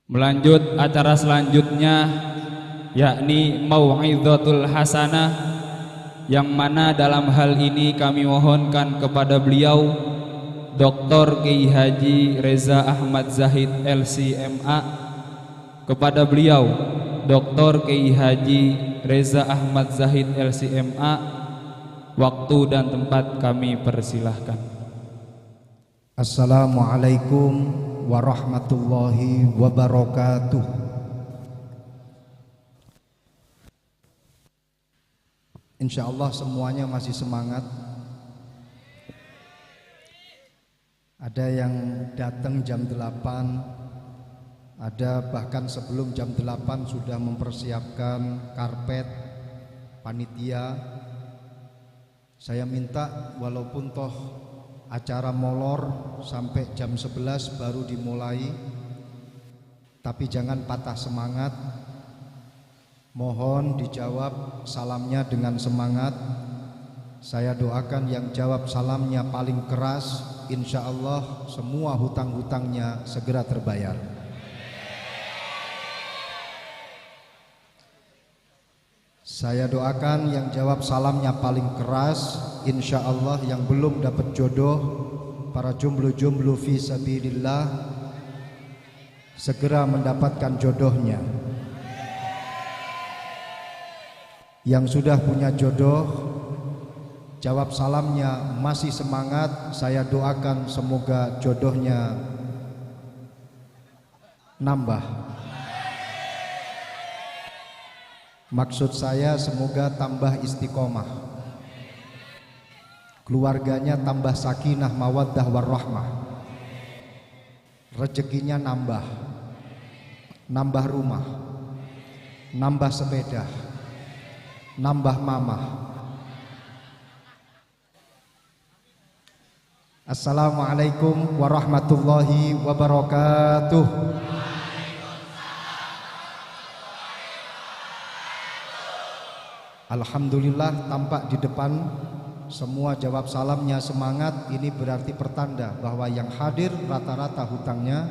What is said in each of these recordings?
Melanjut acara selanjutnya yakni Mau'izatul Hasanah, yang mana dalam hal ini kami mohonkan kepada beliau Dr. Kiai Haji Reza Ahmad Zahid LCMA, kepada beliau Dr. Kiai Haji Reza Ahmad Zahid LCMA, waktu dan tempat kami persilahkan. Assalamualaikum warahmatullahi wabarakatuh. Insyaallah semuanya masih semangat. Ada yang datang jam 8, ada bahkan sebelum jam 8 sudah mempersiapkan karpet, panitia. Saya minta walaupun toh acara molor sampai jam 11 baru dimulai, tapi jangan patah semangat. Mohon dijawab salamnya dengan semangat. Saya doakan yang jawab salamnya paling keras, insya Allah semua hutang-hutangnya segera terbayar. Saya doakan yang jawab salamnya paling keras, insya Allah yang belum dapat jodoh, para jomblo-jomblo fi sabilillah segera mendapatkan jodohnya. Yang sudah punya jodoh, jawab salamnya masih semangat, saya doakan semoga jodohnya nambah. Maksud saya semoga tambah istiqomah, keluarganya tambah sakinah mawaddah warahmah, rezekinya nambah, nambah rumah, nambah sepeda, nambah mamah. Assalamualaikum warahmatullahi wabarakatuh. Alhamdulillah tampak di depan semua jawab salamnya semangat. Ini berarti pertanda bahwa yang hadir rata-rata hutangnya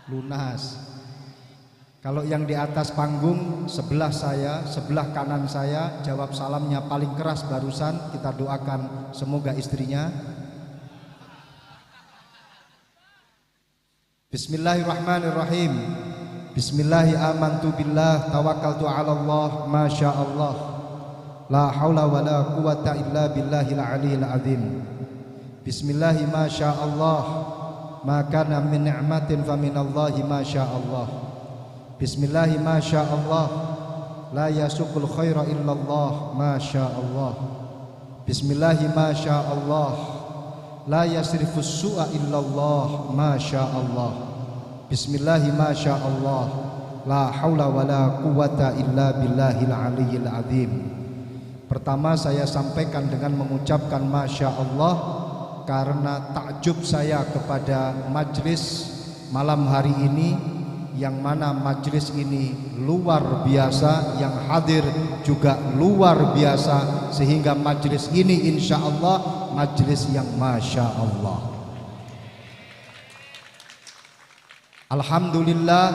lunas. Kalau yang di atas panggung sebelah saya, sebelah kanan saya, jawab salamnya paling keras barusan, kita doakan semoga istrinya. Bismillahirrahmanirrahim. Bismillahi amantu billah tawakkaltu ala Allah masya Allah la haula wa la quwata illa billahil aliyil azim. Bismillahi masya Allah ma kana min ni'matin fa minallahi masya Allah. Bismillahi masya Allah la yasuqul khaira illallah masya Allah. Bismillahi masya Allah la yasrifus su'a illallah masya Allah. Bismillahi masya Allah la haula wa la quwata illa billahil aliyil azim. Pertama saya sampaikan dengan mengucapkan masya Allah karena takjub saya kepada majlis malam hari ini, yang mana majlis ini luar biasa, yang hadir juga luar biasa, sehingga majlis ini insya Allah majlis yang masya Allah. Alhamdulillah,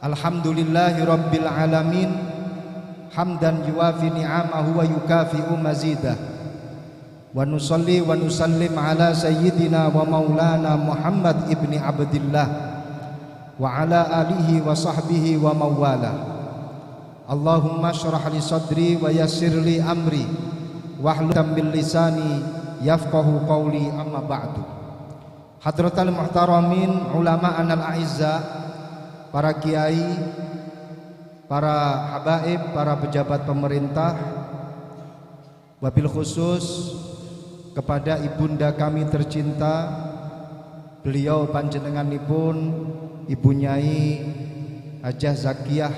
alhamdulillahi rabbil alamin, hamdan yuwafi ni'amahu wa yukafi'u mazidah. Wa nusalli wa nusallim ala sayyidina wa maulana Muhammad ibni Abdillah wa ala alihi wa sahbihi wa mawala. Allahumma syrah li sadri wa yassir li amri wahlul min lisani yafqahu qawli, amma ba'du. Hadratal muhtaramin ulama anal a'izza, para kiai, para habaib, para pejabat pemerintah, wabil khusus kepada ibunda kami tercinta, beliau panjenenganipun Ibu Nyai Hajah Zakiyah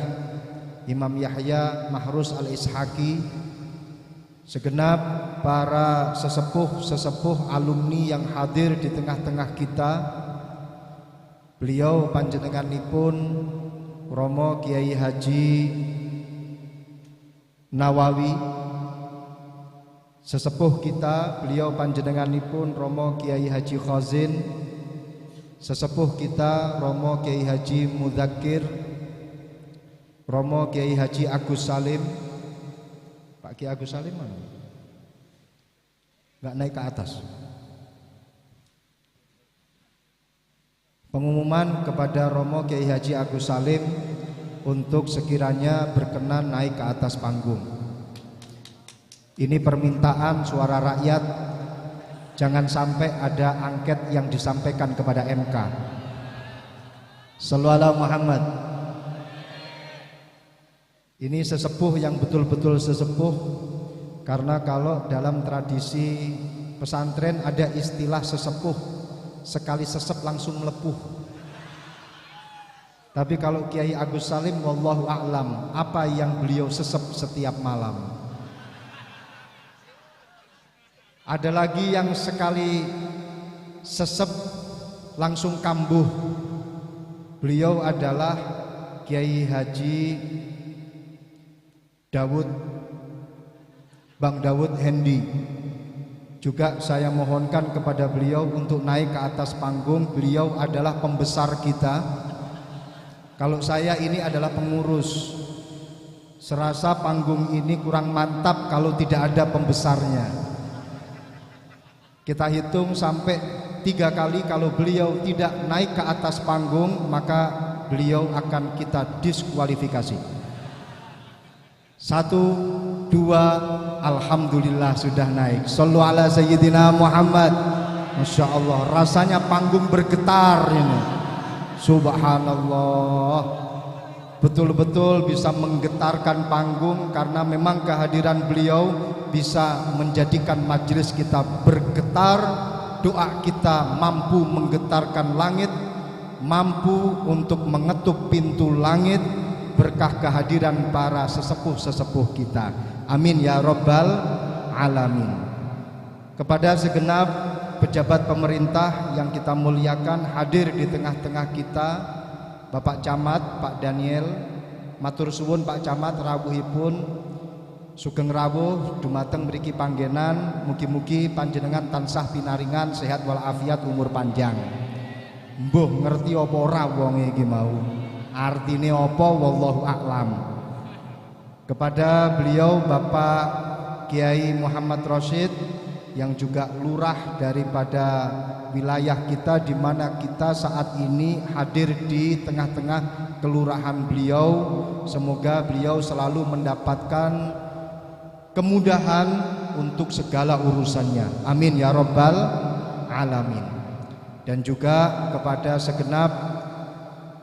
Imam Yahya Mahrus Al-Ishaqi, segenap para sesepuh alumni yang hadir di tengah-tengah kita. Beliau panjenenganipun Romo Kiai Haji Nawawi, sesepuh kita. Beliau panjenenganipun Romo Kiai Haji Khazin, sesepuh kita Romo Kiai Haji Mudzakkir, Romo Kiai Haji Agus Salim. Pak Kiai Agus Salim mana? Nggak naik ke atas. Pengumuman kepada Romo Kiai Haji Agus Salim untuk sekiranya berkenan naik ke atas panggung. Ini permintaan suara rakyat, jangan sampai ada angket yang disampaikan kepada MK. Shallallahu alaihi Muhammad. Ini sesepuh yang betul-betul sesepuh, karena kalau dalam tradisi pesantren ada istilah sesepuh, sekali sesep langsung melepuh. Tapi kalau Kiai Agus Salim, wallahu a'lam, apa yang beliau sesep setiap malam. Ada lagi yang sekali sesep langsung kambuh. Beliau adalah Kiai Haji Dawud, Bang Dawud Hendi. Juga saya mohonkan kepada beliau untuk naik ke atas panggung. Beliau adalah pembesar kita. Kalau saya ini adalah pengurus. Serasa panggung ini kurang mantap kalau tidak ada pembesarnya. Kita hitung sampai 3 kali. Kalau beliau tidak naik ke atas panggung, maka beliau akan kita diskualifikasi. 1, 2, alhamdulillah sudah naik. Shallu ala sayyidina Muhammad. Masya Allah, rasanya panggung bergetar ini. Subhanallah, betul-betul bisa menggetarkan panggung, karena memang kehadiran beliau bisa menjadikan majelis kita bergetar. Doa kita mampu menggetarkan langit, mampu untuk mengetuk pintu langit, berkah kehadiran para sesepuh-sesepuh kita. Amin ya rabbal alamin. Kepada segenap pejabat pemerintah yang kita muliakan, hadir di tengah-tengah kita Bapak Camat, Pak Daniel, matur suwun Pak Camat rawuhipun sugeng rawuh dumateng mriki panggenan. Mugi-mugi panjenengan tansah pinaringan sehat walafiat umur panjang. Mbuh ngerti apa ora wong iki mau, artine apa wallahu a'lam. Kepada beliau Bapak Kiai Muhammad Rosyid yang juga lurah daripada wilayah kita, di mana kita saat ini hadir di tengah-tengah kelurahan beliau. Semoga beliau selalu mendapatkan kemudahan untuk segala urusannya. Amin ya rabbal alamin. Dan juga kepada segenap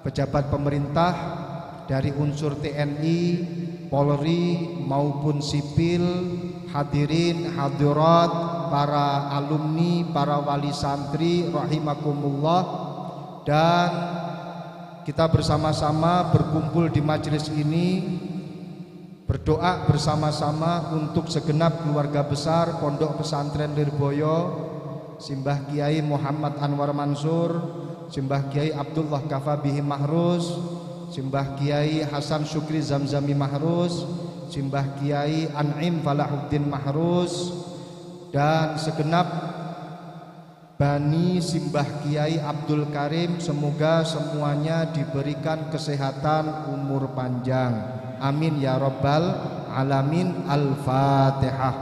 pejabat pemerintah dari unsur TNI, Polri maupun sipil, hadirin hadirat, para alumni, para wali santri rahimakumullah. Dan kita bersama-sama berkumpul di majelis ini, berdoa bersama-sama untuk segenap keluarga besar Pondok Pesantren Lirboyo, Simbah Kiai Muhammad Anwar Mansur, Simbah Kiai Abdullah Kafabihi Mahrus, Simbah Kiai Hasan Syukri Zamzami Mahrus, Simbah Kiai An'im Falahuddin Mahrus, dan segenap Bani Simbah Kiai Abdul Karim. Semoga semuanya diberikan kesehatan, umur panjang. Amin ya rabbal alamin. Al-Fatihah.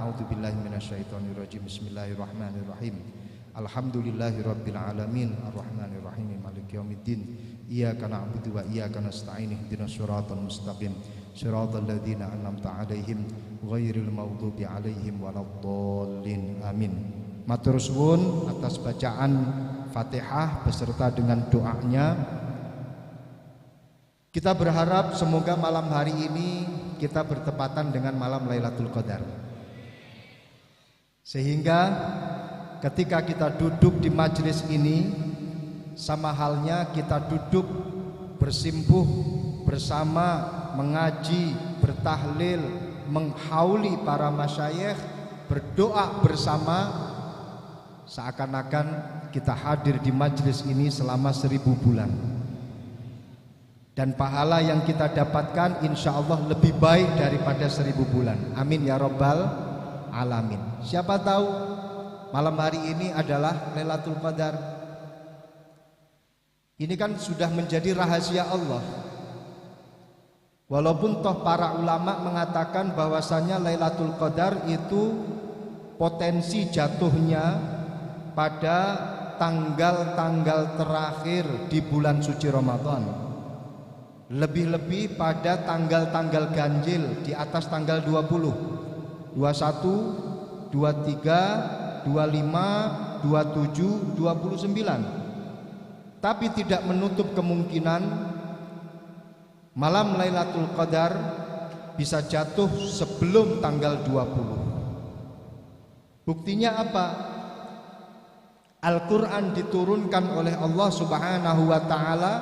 A'udzubillahi minasyaitonirrajim. Bismillahirrahmanirrahim. Alhamdulillahirabbil alamin arrahmanir rahim maliki yaumiddin. Iyyaka na'budu wa iyyaka nasta'in ihdinas siratal mustaqim siratal ladzina an'amta 'alaihim ghairil maghdubi 'alaihim waladdallin. Amin. Matur suwun atas bacaan Fatihah beserta dengan doanya. Kita berharap semoga malam hari ini kita bertepatan dengan malam Lailatul Qadar, sehingga ketika kita duduk di majelis ini, sama halnya kita duduk bersimpuh bersama, mengaji, bertahlil, menghauli para masyayikh, berdoa bersama, seakan-akan kita hadir di majelis ini selama 1000 bulan. Dan pahala yang kita dapatkan insya Allah lebih baik daripada 1000 bulan. Amin ya rabbal alamin. Siapa tahu malam hari ini adalah Lailatul Qadar. Ini kan sudah menjadi rahasia Allah. Walaupun toh para ulama mengatakan bahwasanya Lailatul Qadar itu potensi jatuhnya pada tanggal-tanggal terakhir di bulan suci Ramadan. Lebih-lebih pada tanggal-tanggal ganjil di atas tanggal 20, 21, 23, 25, 27, 29. Tapi tidak menutup kemungkinan malam Lailatul Qadar bisa jatuh sebelum tanggal 20. Buktinya apa? Al-Quran diturunkan oleh Allah Subhanahu wa ta'ala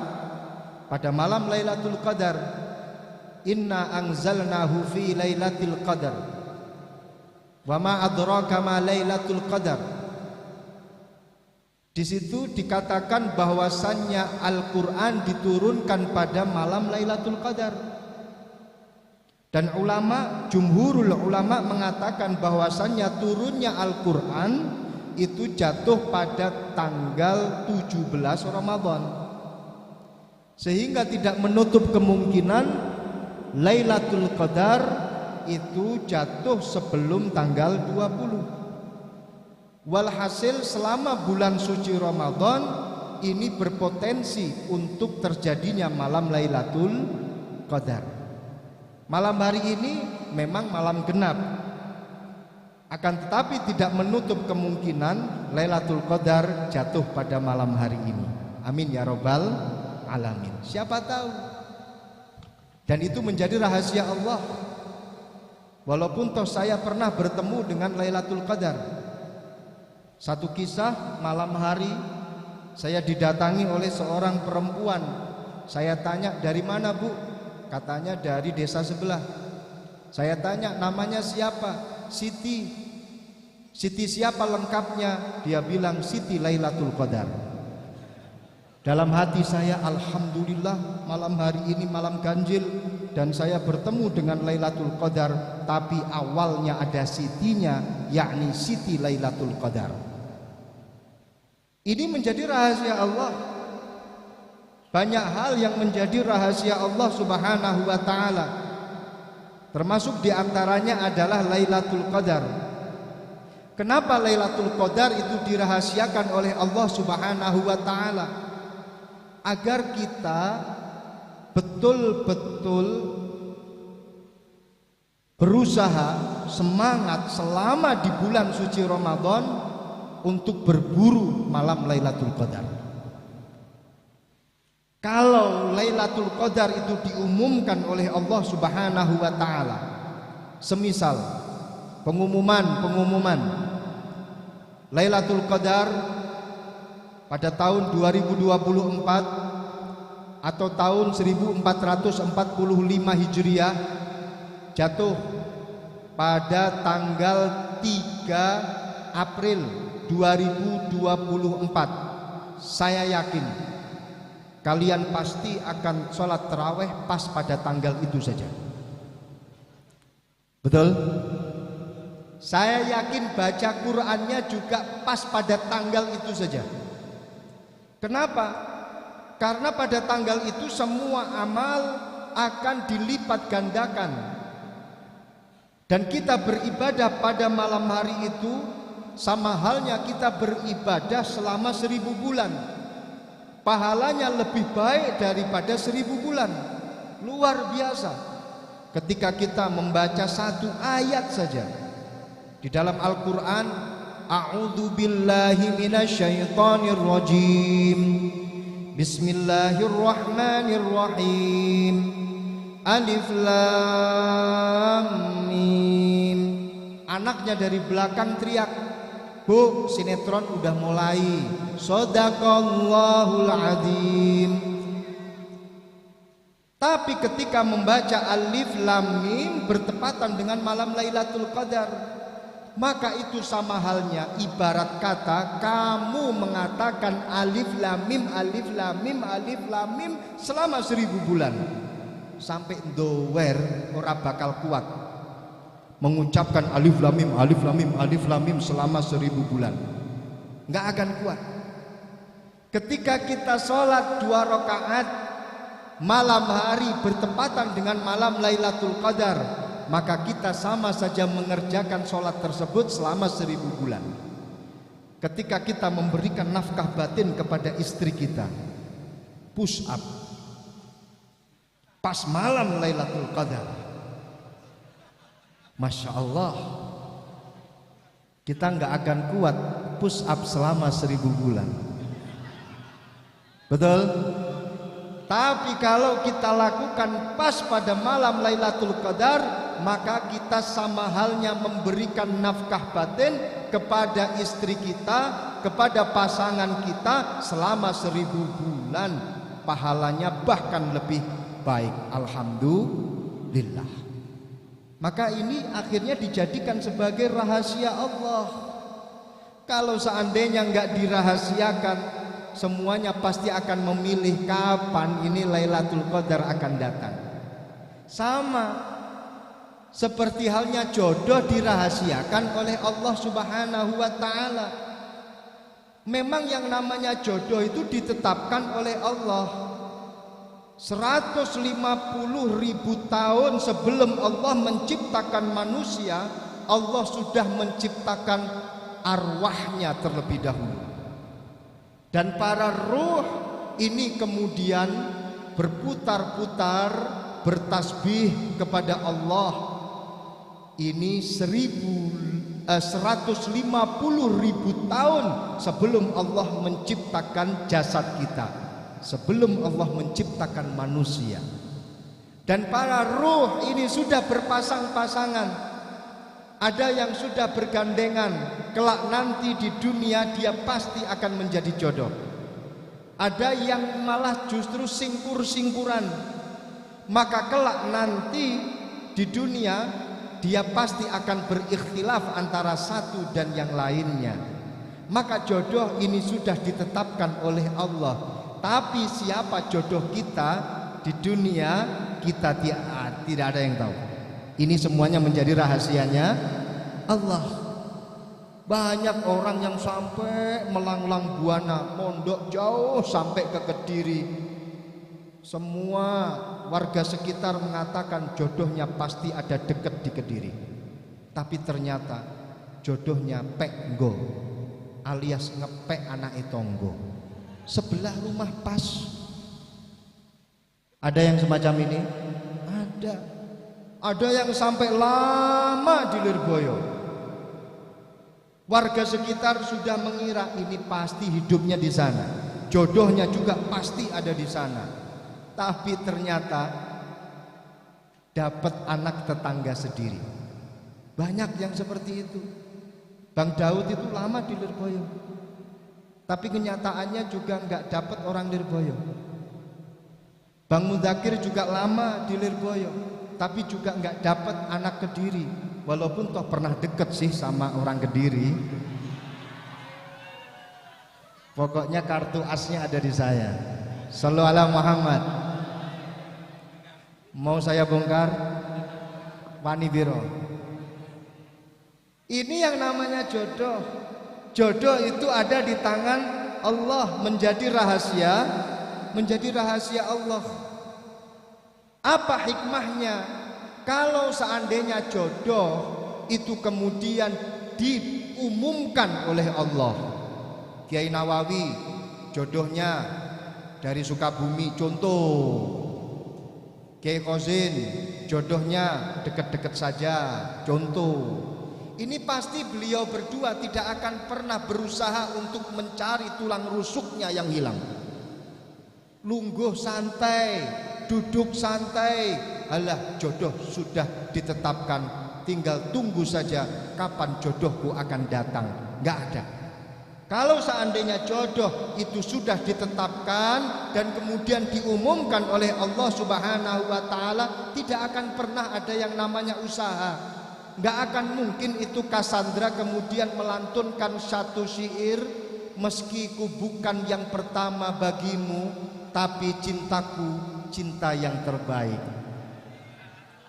pada malam Lailatul Qadar. Inna anzalnahu fi Lailatul Qadar wa ma adraka ma Lailatul Qadar. Di situ dikatakan bahwasannya Al-Quran diturunkan pada malam Lailatul Qadar. Dan jumhurul ulama mengatakan bahwasannya turunnya Al-Quran itu jatuh pada tanggal 17 Ramadan. Sehingga tidak menutup kemungkinan Lailatul Qadar itu jatuh sebelum tanggal 20. Walhasil selama bulan suci Ramadan ini berpotensi untuk terjadinya malam Lailatul Qadar. Malam hari ini memang malam genap, akan tetapi tidak menutup kemungkinan Lailatul Qadar jatuh pada malam hari ini. Amin ya robbal alamin. Siapa tahu. Dan itu menjadi rahasia Allah. Walaupun toh saya pernah bertemu dengan Lailatul Qadar. Satu kisah, malam hari saya didatangi oleh seorang perempuan. Saya tanya, dari mana bu? Katanya dari desa sebelah. Saya tanya, namanya siapa? Siti. Siti siapa lengkapnya? Dia bilang Siti Lailatul Qadar. Dalam hati saya, alhamdulillah malam hari ini malam ganjil dan saya bertemu dengan Lailatul Qadar. Tapi awalnya ada sitinya, yakni Siti Lailatul Qadar. Ini menjadi rahasia Allah. Banyak hal yang menjadi rahasia Allah Subhanahu wa ta'ala. Termasuk diantaranya adalah Lailatul Qadar. Kenapa Lailatul Qadar itu dirahasiakan oleh Allah Subhanahu wa ta'ala? Agar kita betul-betul berusaha semangat selama di bulan suci Ramadan untuk berburu malam Lailatul Qadar. Kalau Lailatul Qadar itu diumumkan oleh Allah Subhanahu wa ta'ala, semisal pengumuman Lailatul Qadar pada tahun 2024 atau tahun 1445 Hijriah jatuh pada tanggal 3 April 2024. Saya yakin kalian pasti akan sholat tarawih pas pada tanggal itu saja. Betul? Saya yakin baca Qur'annya juga pas pada tanggal itu saja. Kenapa? Karena pada tanggal itu semua amal akan dilipat gandakan. Dan kita beribadah pada malam hari itu sama halnya kita beribadah selama 1000 bulan. Pahalanya lebih baik daripada 1000 bulan. Luar biasa. Ketika kita membaca satu ayat saja di dalam Al-Quran, A'udzu billahi minasyaitonir rajim. Bismillahirrahmanirrahim. Alif Lam Mim. Anaknya dari belakang teriak, "Bu, sinetron udah mulai." Shadaqallahul adzim. Tapi ketika membaca Alif Lam Mim bertepatan dengan malam Lailatul Qadar, maka itu sama halnya ibarat kata kamu mengatakan Alif Lam Mim, Alif Lam Mim, Alif Lam Mim selama 1000 bulan. Sampai dower ora bakal kuat mengucapkan Alif Lam Mim, Alif Lam Mim, Alif Lam Mim selama 1000 bulan. Enggak akan kuat. Ketika kita sholat 2 rakaat malam hari bertepatan dengan malam Lailatul Qadar, maka kita sama saja mengerjakan sholat tersebut selama 1000 bulan. Ketika kita memberikan nafkah batin kepada istri kita, push up pas malam Lailatul Qadar, Masya Allah, kita nggak akan kuat push up selama 1000 bulan. Betul? Tapi kalau kita lakukan pas pada malam Lailatul Qadar, maka kita sama halnya memberikan nafkah batin kepada istri kita, kepada pasangan kita selama 1000 bulan. Pahalanya bahkan lebih baik. Alhamdulillah. Maka ini akhirnya dijadikan sebagai rahasia Allah. Kalau seandainya nggak dirahasiakan, semuanya pasti akan memilih kapan ini Lailatul Qadar akan datang. Sama seperti halnya jodoh dirahasiakan oleh Allah Subhanahu wa Ta'ala. Memang yang namanya jodoh itu ditetapkan oleh Allah 150.000 tahun sebelum Allah menciptakan manusia. Allah sudah menciptakan arwahnya terlebih dahulu. Dan para ruh ini kemudian berputar-putar bertasbih kepada Allah. Ini 150.000 tahun sebelum Allah menciptakan jasad kita, sebelum Allah menciptakan manusia. Dan para ruh ini sudah berpasang-pasangan. Ada yang sudah bergandengan, kelak nanti di dunia dia pasti akan menjadi jodoh. Ada yang malah justru singkur-singkuran, maka kelak nanti di dunia dia pasti akan berikhtilaf antara satu dan yang lainnya. Maka jodoh ini sudah ditetapkan oleh Allah. Tapi siapa jodoh kita di dunia, kita tidak ada yang tahu. Ini semuanya menjadi rahasianya Allah. Banyak orang yang sampai melanglang buana, mondok jauh sampai ke Kediri. Semua warga sekitar mengatakan jodohnya pasti ada dekat di Kediri. Tapi ternyata jodohnya pek nggo, alias ngepek anak tonggo. Sebelah rumah pas. Ada yang semacam ini? Ada. Ada yang sampai lama di Lirboyo. Warga sekitar sudah mengira ini pasti hidupnya di sana, jodohnya juga pasti ada di sana. Tapi ternyata dapat anak tetangga sendiri. Banyak yang seperti itu. Bang Daud itu lama di Lirboyo, tapi kenyataannya juga nggak dapat orang Lirboyo. Bang Mudakir juga lama di Lirboyo, tapi juga nggak dapat anak Kediri, walaupun toh pernah deket sih sama orang Kediri. Pokoknya kartu asnya ada di saya. Shallallahu alaihi Muhammad. Mau saya bongkar? Wani Biro. Ini yang namanya jodoh. Jodoh itu ada di tangan Allah, menjadi rahasia Allah. Apa hikmahnya? Kalau seandainya jodoh itu kemudian diumumkan oleh Allah. Kiai Nawawi jodohnya dari Sukabumi, contoh. Kiai Kozin jodohnya dekat-dekat saja, contoh. Ini pasti beliau berdua tidak akan pernah berusaha untuk mencari tulang rusuknya yang hilang. Lungguh santai, duduk santai, alah jodoh sudah ditetapkan, tinggal tunggu saja kapan jodohku akan datang. Nggak ada. Kalau seandainya jodoh itu sudah ditetapkan dan kemudian diumumkan oleh Allah Subhanahu wa Ta'ala, tidak akan pernah ada yang namanya usaha. Nggak akan mungkin itu Cassandra kemudian melantunkan satu syair, meski ku bukan yang pertama bagimu, tapi cintaku cinta yang terbaik.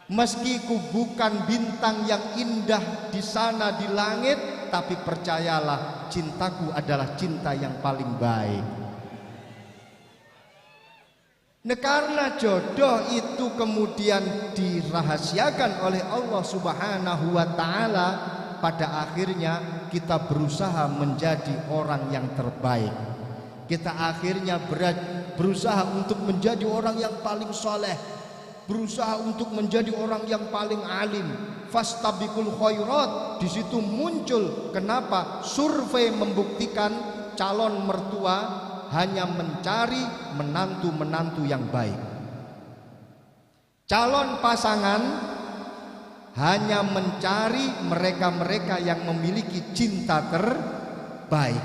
Meski ku bukan bintang yang indah di sana di langit, tapi percayalah cintaku adalah cinta yang paling baik. Nah, karena jodoh itu kemudian dirahasiakan oleh Allah Subhanahu wa taala, pada akhirnya kita berusaha menjadi orang yang terbaik. Kita akhirnya berusaha untuk menjadi orang yang paling soleh, berusaha untuk menjadi orang yang paling alim. Fastabiqul khairat, di situ muncul kenapa survei membuktikan calon mertua hanya mencari menantu-menantu yang baik. Calon pasangan hanya mencari mereka-mereka yang memiliki cinta terbaik.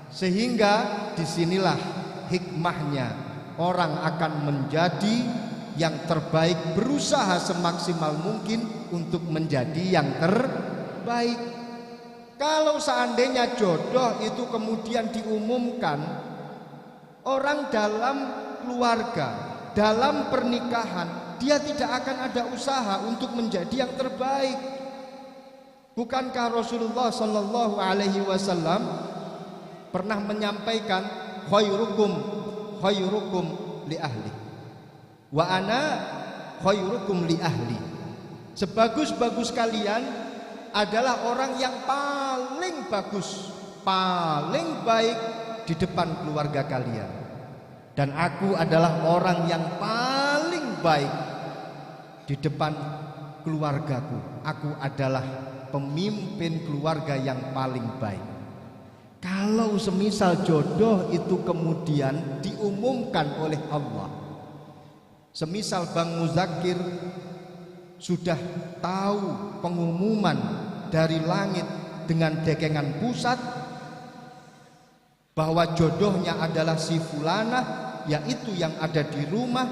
Sehingga disinilah hikmahnya, orang akan menjadi yang terbaik, berusaha semaksimal mungkin untuk menjadi yang terbaik. Kalau seandainya jodoh itu kemudian diumumkan, orang dalam keluarga, dalam pernikahan, dia tidak akan ada usaha untuk menjadi yang terbaik. Bukankah Rasulullah Sallallahu Alaihi Wasallam pernah menyampaikan, khairukum li ahli, wa ana khairukum li ahli. Sebagus-bagus kalian adalah orang yang paling bagus, paling baik di depan keluarga kalian, dan aku adalah orang yang paling baik di depan keluargaku. Aku adalah pemimpin keluarga yang paling baik. Kalau semisal jodoh itu kemudian diumumkan oleh Allah, semisal Bang Muzakir sudah tahu pengumuman dari langit dengan dekengan pusat bahwa jodohnya adalah si fulanah, yaitu yang ada di rumah,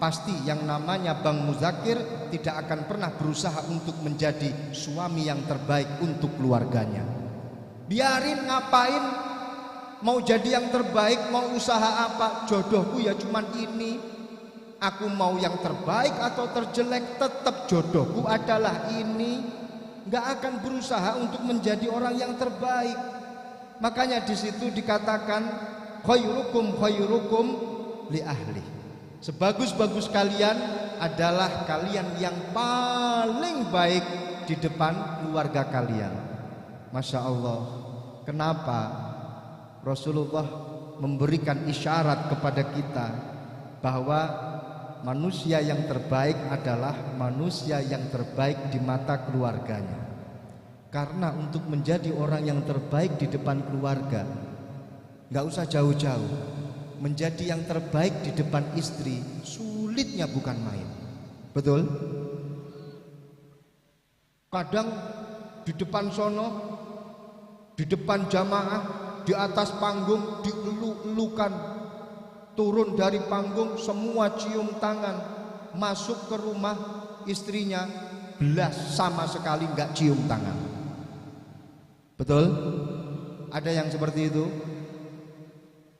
pasti yang namanya Bang Muzakir tidak akan pernah berusaha untuk menjadi suami yang terbaik untuk keluarganya. Biarin ngapain, mau jadi yang terbaik, mau usaha apa, jodohku ya cuman ini. Aku mau yang terbaik atau terjelek, tetap jodohku adalah ini. Gak akan berusaha untuk menjadi orang yang terbaik. Makanya di situ dikatakan khairukum li ahli. Sebagus-bagus kalian adalah kalian yang paling baik di depan keluarga kalian. Masya Allah. Kenapa Rasulullah memberikan isyarat kepada kita bahwa manusia yang terbaik adalah manusia yang terbaik di mata keluarganya? Karena untuk menjadi orang yang terbaik di depan keluarga, gak usah jauh-jauh. Menjadi yang terbaik di depan istri, sulitnya bukan main. Betul? Kadang di depan sono, di depan jamaah, di atas panggung dielu-elukan, turun dari panggung semua cium tangan, masuk ke rumah istrinya belas sama sekali nggak cium tangan. Betul? Ada yang seperti itu?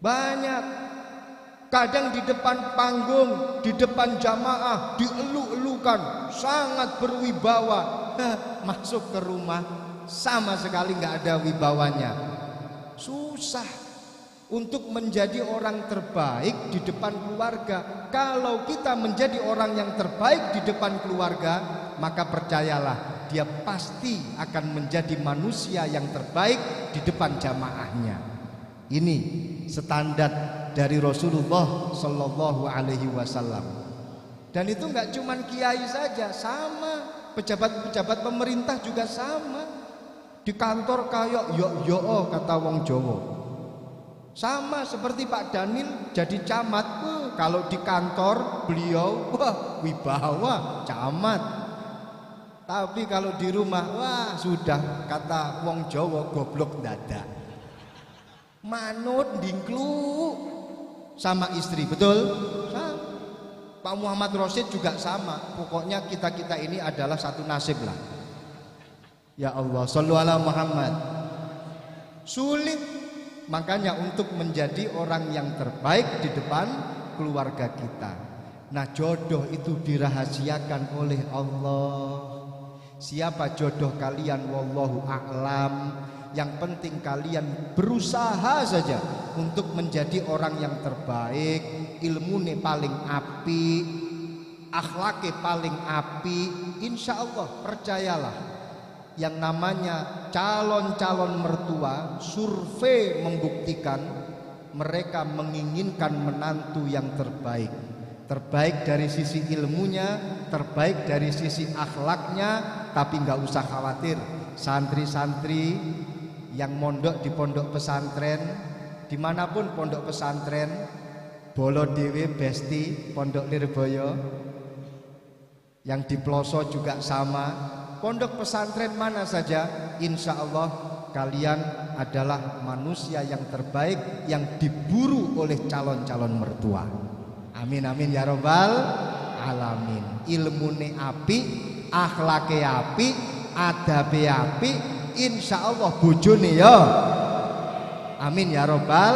Banyak. Kadang di depan panggung, di depan jamaah dielu-elukan, sangat berwibawa. Masuk ke rumah sama sekali nggak ada wibawanya. Susah untuk menjadi orang terbaik di depan keluarga. Kalau kita menjadi orang yang terbaik di depan keluarga, maka percayalah, dia pasti akan menjadi manusia yang terbaik di depan jamaahnya. Ini standar dari Rasulullah Sallallahu Alaihi Wasallam. Dan itu nggak cuman kiai saja, sama pejabat-pejabat pemerintah juga sama. Di kantor kayak yo kata wong Jawa. Sama seperti Pak Danil jadi camat, kalau di kantor beliau wah wibawa camat. Tapi kalau di rumah wah sudah kata wong Jawa goblok dadak. Manut dingklu sama istri, betul? Sama. Pak Muhammad Rosid juga sama. Pokoknya kita ini adalah satu nasib lah. Ya Allah, shollu ala Muhammad. Sulit. Makanya untuk menjadi orang yang terbaik di depan keluarga kita. Nah, jodoh itu dirahasiakan oleh Allah. Siapa jodoh kalian? Wallahu a'lam. Yang penting kalian berusaha saja untuk menjadi orang yang terbaik, ilmune paling api, akhlaknya paling api. Insya Allah percayalah, yang namanya calon-calon mertua, survei membuktikan mereka menginginkan menantu yang terbaik. Terbaik dari sisi ilmunya, terbaik dari sisi akhlaknya. Tapi nggak usah khawatir, santri-santri yang mondok di pondok pesantren, dimanapun pondok pesantren, Bolo Dewe Besti Pondok Lirboyo, yang di Ploso juga sama, pondok pesantren mana saja, insya Allah kalian adalah manusia yang terbaik yang diburu oleh calon-calon mertua. Amin amin ya robbal alamin. Ilmune api, akhlake api, adabe api, insya Allah bojone ya. Amin ya robbal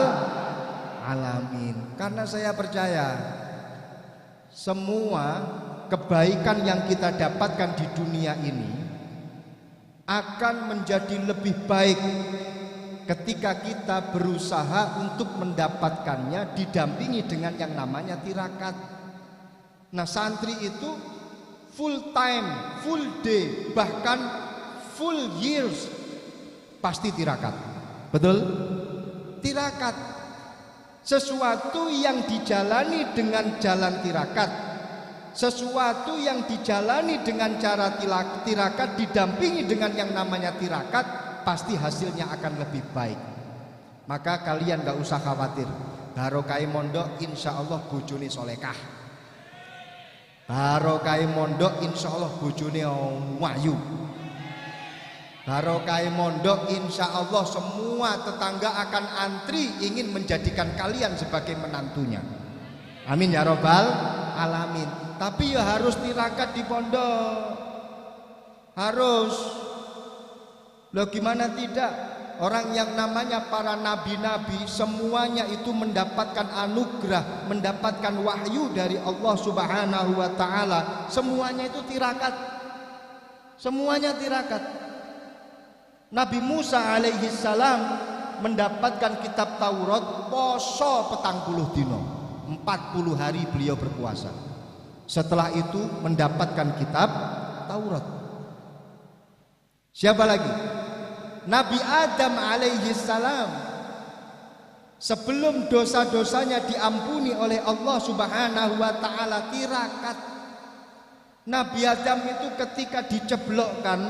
alamin. Karena saya percaya semua kebaikan yang kita dapatkan di dunia ini akan menjadi lebih baik ketika kita berusaha untuk mendapatkannya didampingi dengan yang namanya tirakat. Nah, santri itu full time, full day, bahkan full years pasti tirakat. Betul? Tirakat, sesuatu yang dijalani dengan jalan tirakat, sesuatu yang dijalani dengan cara tirakat didampingi dengan yang namanya tirakat, pasti hasilnya akan lebih baik. Maka kalian gak usah khawatir, barokah mondok insya Allah bojone solekah, barokah mondok insya Allah bojone wahyu, barokah mondok insya Allah semua tetangga akan antri ingin menjadikan kalian sebagai menantunya. Amin ya robbal alamin. Tapi ya harus tirakat di pondok, harus. Loh gimana tidak? Orang yang namanya para nabi-nabi semuanya itu mendapatkan anugerah, mendapatkan wahyu dari Allah Subhanahu wa taala. Semuanya itu tirakat. Semuanya tirakat. Nabi Musa alaihi salam mendapatkan kitab Taurat poso 40 dino. 40 hari beliau berpuasa. Setelah itu mendapatkan kitab Taurat. Siapa lagi? Nabi Adam alaihi salam sebelum dosa-dosanya diampuni oleh Allah Subhanahu wa taala tirakat. Nabi Adam itu ketika diceblokkan,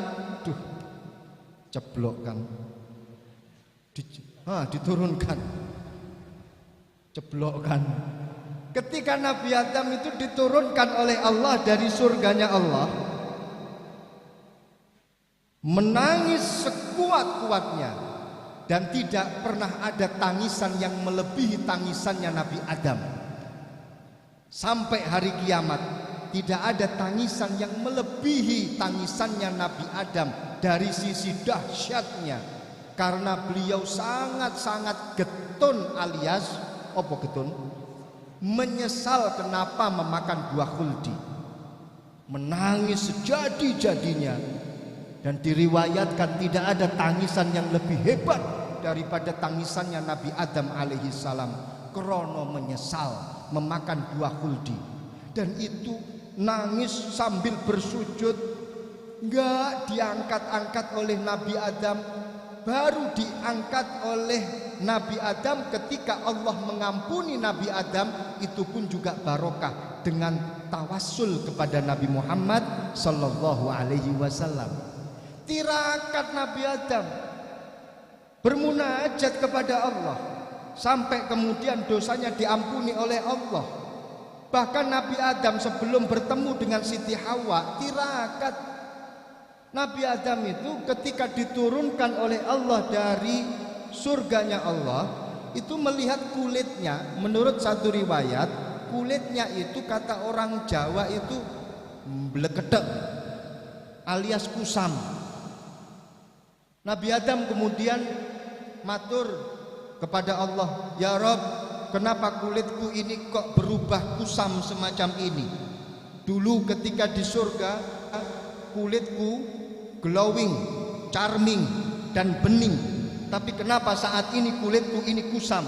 diturunkan, ceblokkan. Ketika Nabi Adam itu diturunkan oleh Allah dari surganya Allah, menangis sekuat-kuatnya, dan tidak pernah ada tangisan yang melebihi tangisannya Nabi Adam. Sampai hari kiamat tidak ada tangisan yang melebihi tangisannya Nabi Adam dari sisi dahsyatnya, karena beliau sangat-sangat getun, alias apa getun? Menyesal kenapa memakan buah khuldi, menangis sejadi-jadinya. Dan diriwayatkan tidak ada tangisan yang lebih hebat daripada tangisannya Nabi Adam alaihi salam krono menyesal memakan buah khuldi. Dan itu nangis sambil bersujud, enggak diangkat-angkat oleh Nabi Adam. Baru diangkat oleh Nabi Adam ketika Allah mengampuni Nabi Adam, itu pun juga barokah dengan tawassul kepada Nabi Muhammad sallallahu alaihi wasallam. Tirakat Nabi Adam bermunajat kepada Allah sampai kemudian dosanya diampuni oleh Allah. Bahkan Nabi Adam sebelum bertemu dengan Siti Hawa tirakat. Nabi Adam itu ketika diturunkan oleh Allah dari surganya Allah itu melihat kulitnya, menurut satu riwayat kulitnya itu kata orang Jawa itu blekedek alias kusam. Nabi Adam kemudian matur kepada Allah, ya Rob, kenapa kulitku ini kok berubah kusam semacam ini? Dulu ketika di surga kulitku glowing, charming, dan bening. tapi kenapa saat ini kulitku ini kusam?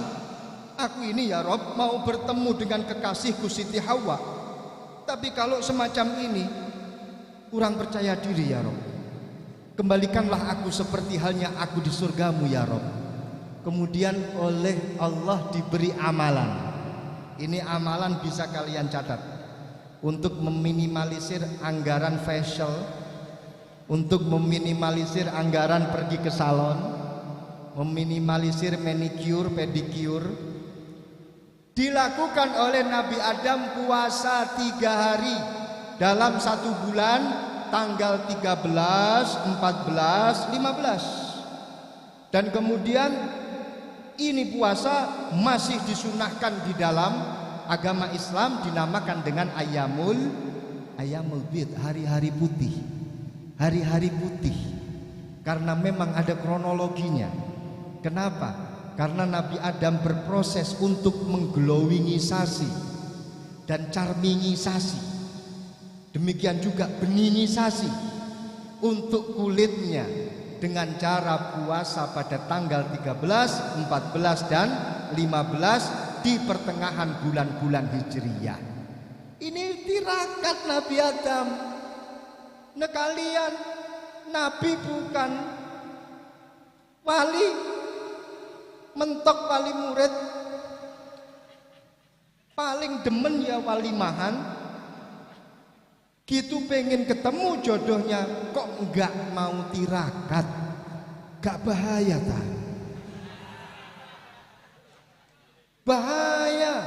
Aku ini ya Rob mau bertemu dengan kekasihku Siti Hawa, tapi kalau semacam ini kurang percaya diri ya Rob. Kembalikanlah aku seperti halnya aku di surgamu ya Rob. Kemudian oleh Allah diberi amalan. Ini amalan bisa kalian catat untuk meminimalisir anggaran facial, untuk meminimalisir anggaran pergi ke salon, meminimalisir manicure, pedicure. Dilakukan oleh Nabi Adam puasa 3 hari dalam 1 bulan, tanggal 13, 14, 15. Dan kemudian ini puasa masih disunahkan di dalam agama Islam, dinamakan dengan Ayyamul Bid, hari-hari putih. Hari-hari putih. Karena memang ada kronologinya. Kenapa? Karena Nabi Adam berproses untuk mengglowingisasi dan charmingisasi. Demikian juga beningisasi untuk kulitnya dengan cara puasa pada tanggal 13, 14 dan 15 di pertengahan bulan-bulan Hijriyah. Ini tirakat Nabi Adam. Nah kalian Nabi bukan wali, mentok wali murid, paling demen ya wali mahan. Gitu pengen ketemu jodohnya kok enggak mau tirakat. Gak bahaya tak? Bahaya.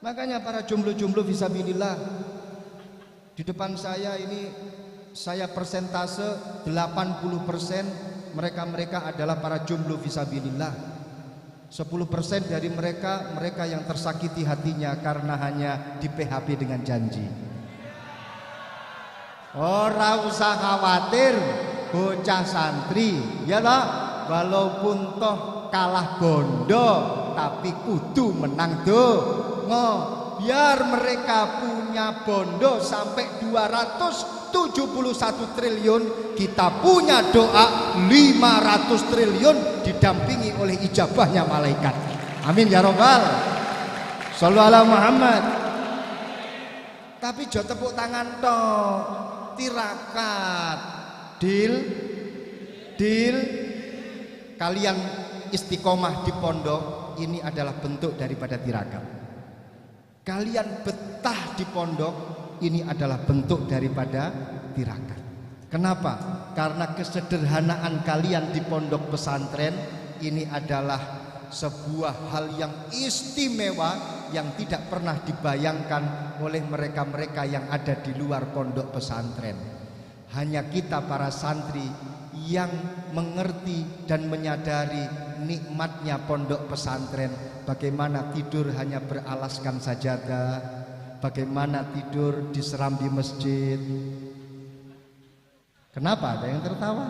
Makanya para jomblo-jomblo fisabilillah, di depan saya ini saya persentase 80% mereka adalah para jomblo fisabilillah. 10% dari mereka yang tersakiti hatinya karena hanya di PHP dengan janji. Ora usah khawatir bocah santri, ya lah, walaupun toh kalah bondo tapi kudu menang biar mereka punya bondo sampai 271 triliun, kita punya doa 500 triliun didampingi oleh ijabahnya malaikat. Amin ya robbal. Shallu ala Muhammad. Tapi jo tepuk tangan toh, tirakat, deal. Kalian istiqomah di pondok, ini adalah bentuk daripada tirakat. Kalian betah di pondok, ini adalah bentuk daripada tirakat. Kenapa? Karena kesederhanaan kalian di pondok pesantren ini adalah sebuah hal yang istimewa yang tidak pernah dibayangkan oleh mereka-mereka yang ada di luar pondok pesantren. Hanya kita para santri yang mengerti dan menyadari nikmatnya pondok pesantren. Bagaimana tidur hanya beralaskan sajadah, bagaimana tidur di serambi masjid. Kenapa ada yang tertawa?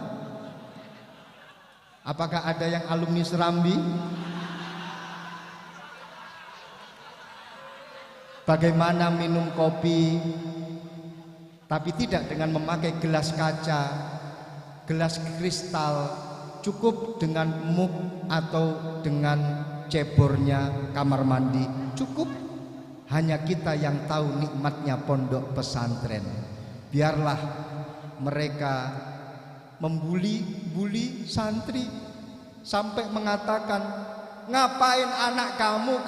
Apakah ada yang alumni serambi? Bagaimana minum kopi tapi tidak dengan memakai gelas kaca, gelas kristal, cukup dengan mug atau dengan cebornya kamar mandi, cukup. Hanya kita yang tahu nikmatnya pondok pesantren. Biarlah mereka membuli santri sampai mengatakan, ngapain anak kamu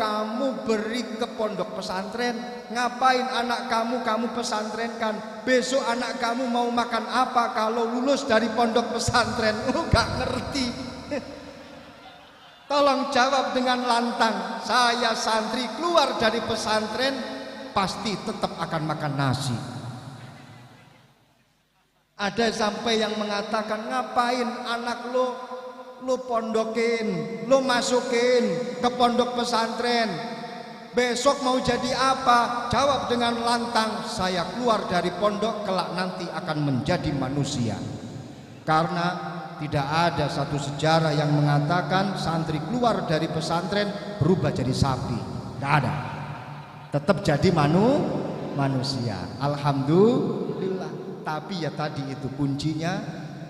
beri ke pondok pesantren? Ngapain anak kamu pesantrenkan? Besok anak kamu mau makan apa kalau lulus dari pondok pesantren? Gak ngerti. Tolong jawab dengan lantang. Saya santri keluar dari pesantren pasti tetap akan makan nasi. Ada sampai yang mengatakan, ngapain anak lo pondokin, lo masukin ke pondok pesantren, besok mau jadi apa? Jawab dengan lantang, saya keluar dari pondok kelak nanti akan menjadi manusia. Karena tidak ada satu sejarah yang mengatakan santri keluar dari pesantren berubah jadi sapi. Tidak ada. Tetap jadi manusia. Alhamdulillah. Tapi ya tadi itu kuncinya,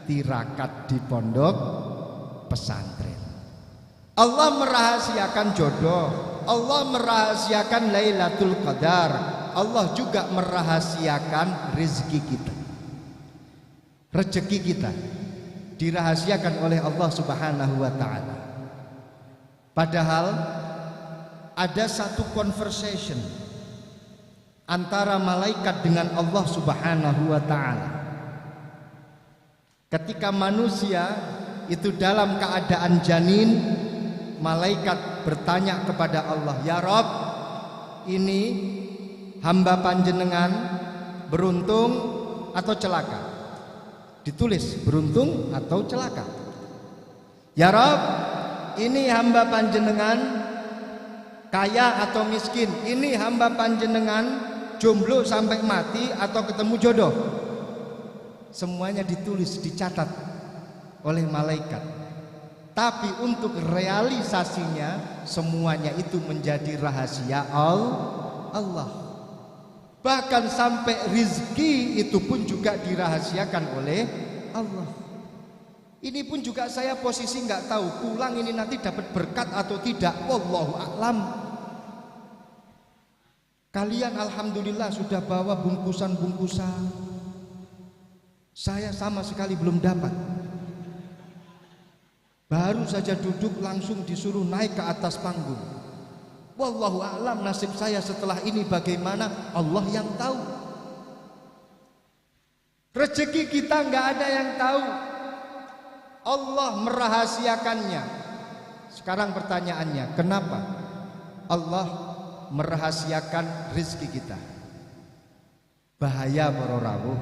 tirakat di pondok pesantren. Allah merahasiakan jodoh, Allah merahasiakan Lailatul Qadar, Allah juga merahasiakan rezeki kita. Rezeki kita dirahasiakan oleh Allah Subhanahu wa taala. Padahal ada satu conversation antara malaikat dengan Allah Subhanahu wa taala. Ketika manusia itu dalam keadaan janin, malaikat bertanya kepada Allah, "Ya Rabb, ini hamba panjenengan beruntung atau celaka?" Ditulis beruntung atau celaka. "Ya Rabb, ini hamba panjenengan kaya atau miskin? Ini hamba panjenengan jomblo sampai mati atau ketemu jodoh?" Semuanya ditulis, dicatat oleh malaikat. Tapi untuk realisasinya semuanya itu menjadi rahasia Allah. Bahkan sampai rizki itu pun juga dirahasiakan oleh Allah. Ini pun juga saya posisi nggak tahu pulang ini nanti dapat berkat atau tidak. Wallahu a'lam. Kalian alhamdulillah sudah bawa bungkusan-bungkusan. Saya sama sekali belum dapat. Baru saja duduk langsung disuruh naik ke atas panggung. Wallahu a'lam nasib saya setelah ini bagaimana, Allah yang tahu. Rezeki kita nggak ada yang tahu. Allah merahasiakannya. Sekarang pertanyaannya, kenapa Allah merahasiakan rezeki kita? Bahaya para rawuh.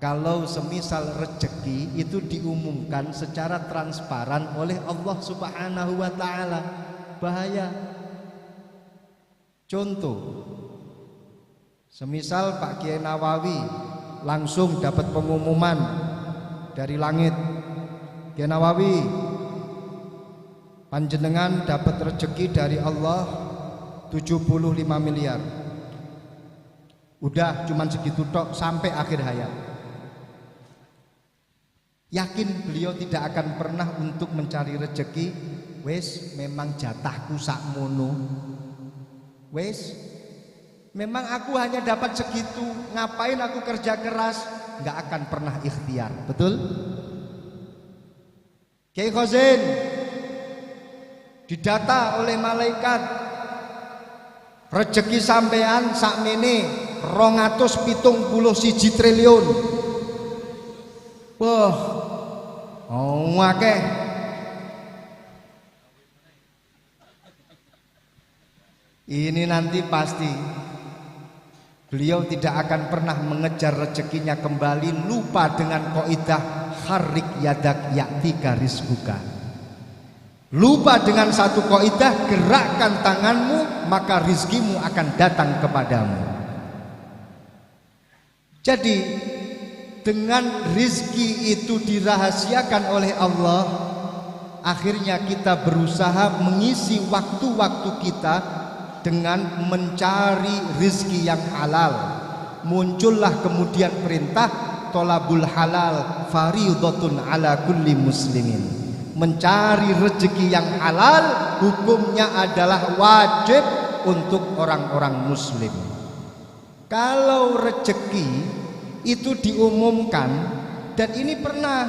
Kalau semisal rezeki itu diumumkan secara transparan oleh Allah Subhanahu wa taala, bahaya. Contoh, semisal Pak Kiai Nawawi langsung dapat pengumuman dari langit, Kiai Nawawi, panjenengan dapat rezeki dari Allah 75 miliar. Udah cuman segitu tok sampai akhir hayat. Yakin beliau tidak akan pernah untuk mencari rezeki. Wes memang jatahku sakmono. Wes memang aku hanya dapat segitu. Ngapain aku kerja keras? Nggak akan pernah ikhtiar. Betul? Kiai Khozin didata oleh malaikat, rezeki sampean sakmene 271 triliun. Wah, akeh. Ini nanti pasti beliau tidak akan pernah mengejar rezekinya kembali, lupa dengan kaidah kharrik yadak ya'tika rizquka. Lupa dengan satu kaidah, gerakkan tanganmu maka rizkimu akan datang kepadamu. Jadi dengan rizki itu dirahasiakan oleh Allah, akhirnya kita berusaha mengisi waktu-waktu kita dengan mencari rizki yang halal. Muncullah kemudian perintah tolabul halal fariidatun ala kulli muslimin. Mencari rezeki yang halal hukumnya adalah wajib untuk orang-orang muslim. Kalau rezeki itu diumumkan, dan ini pernah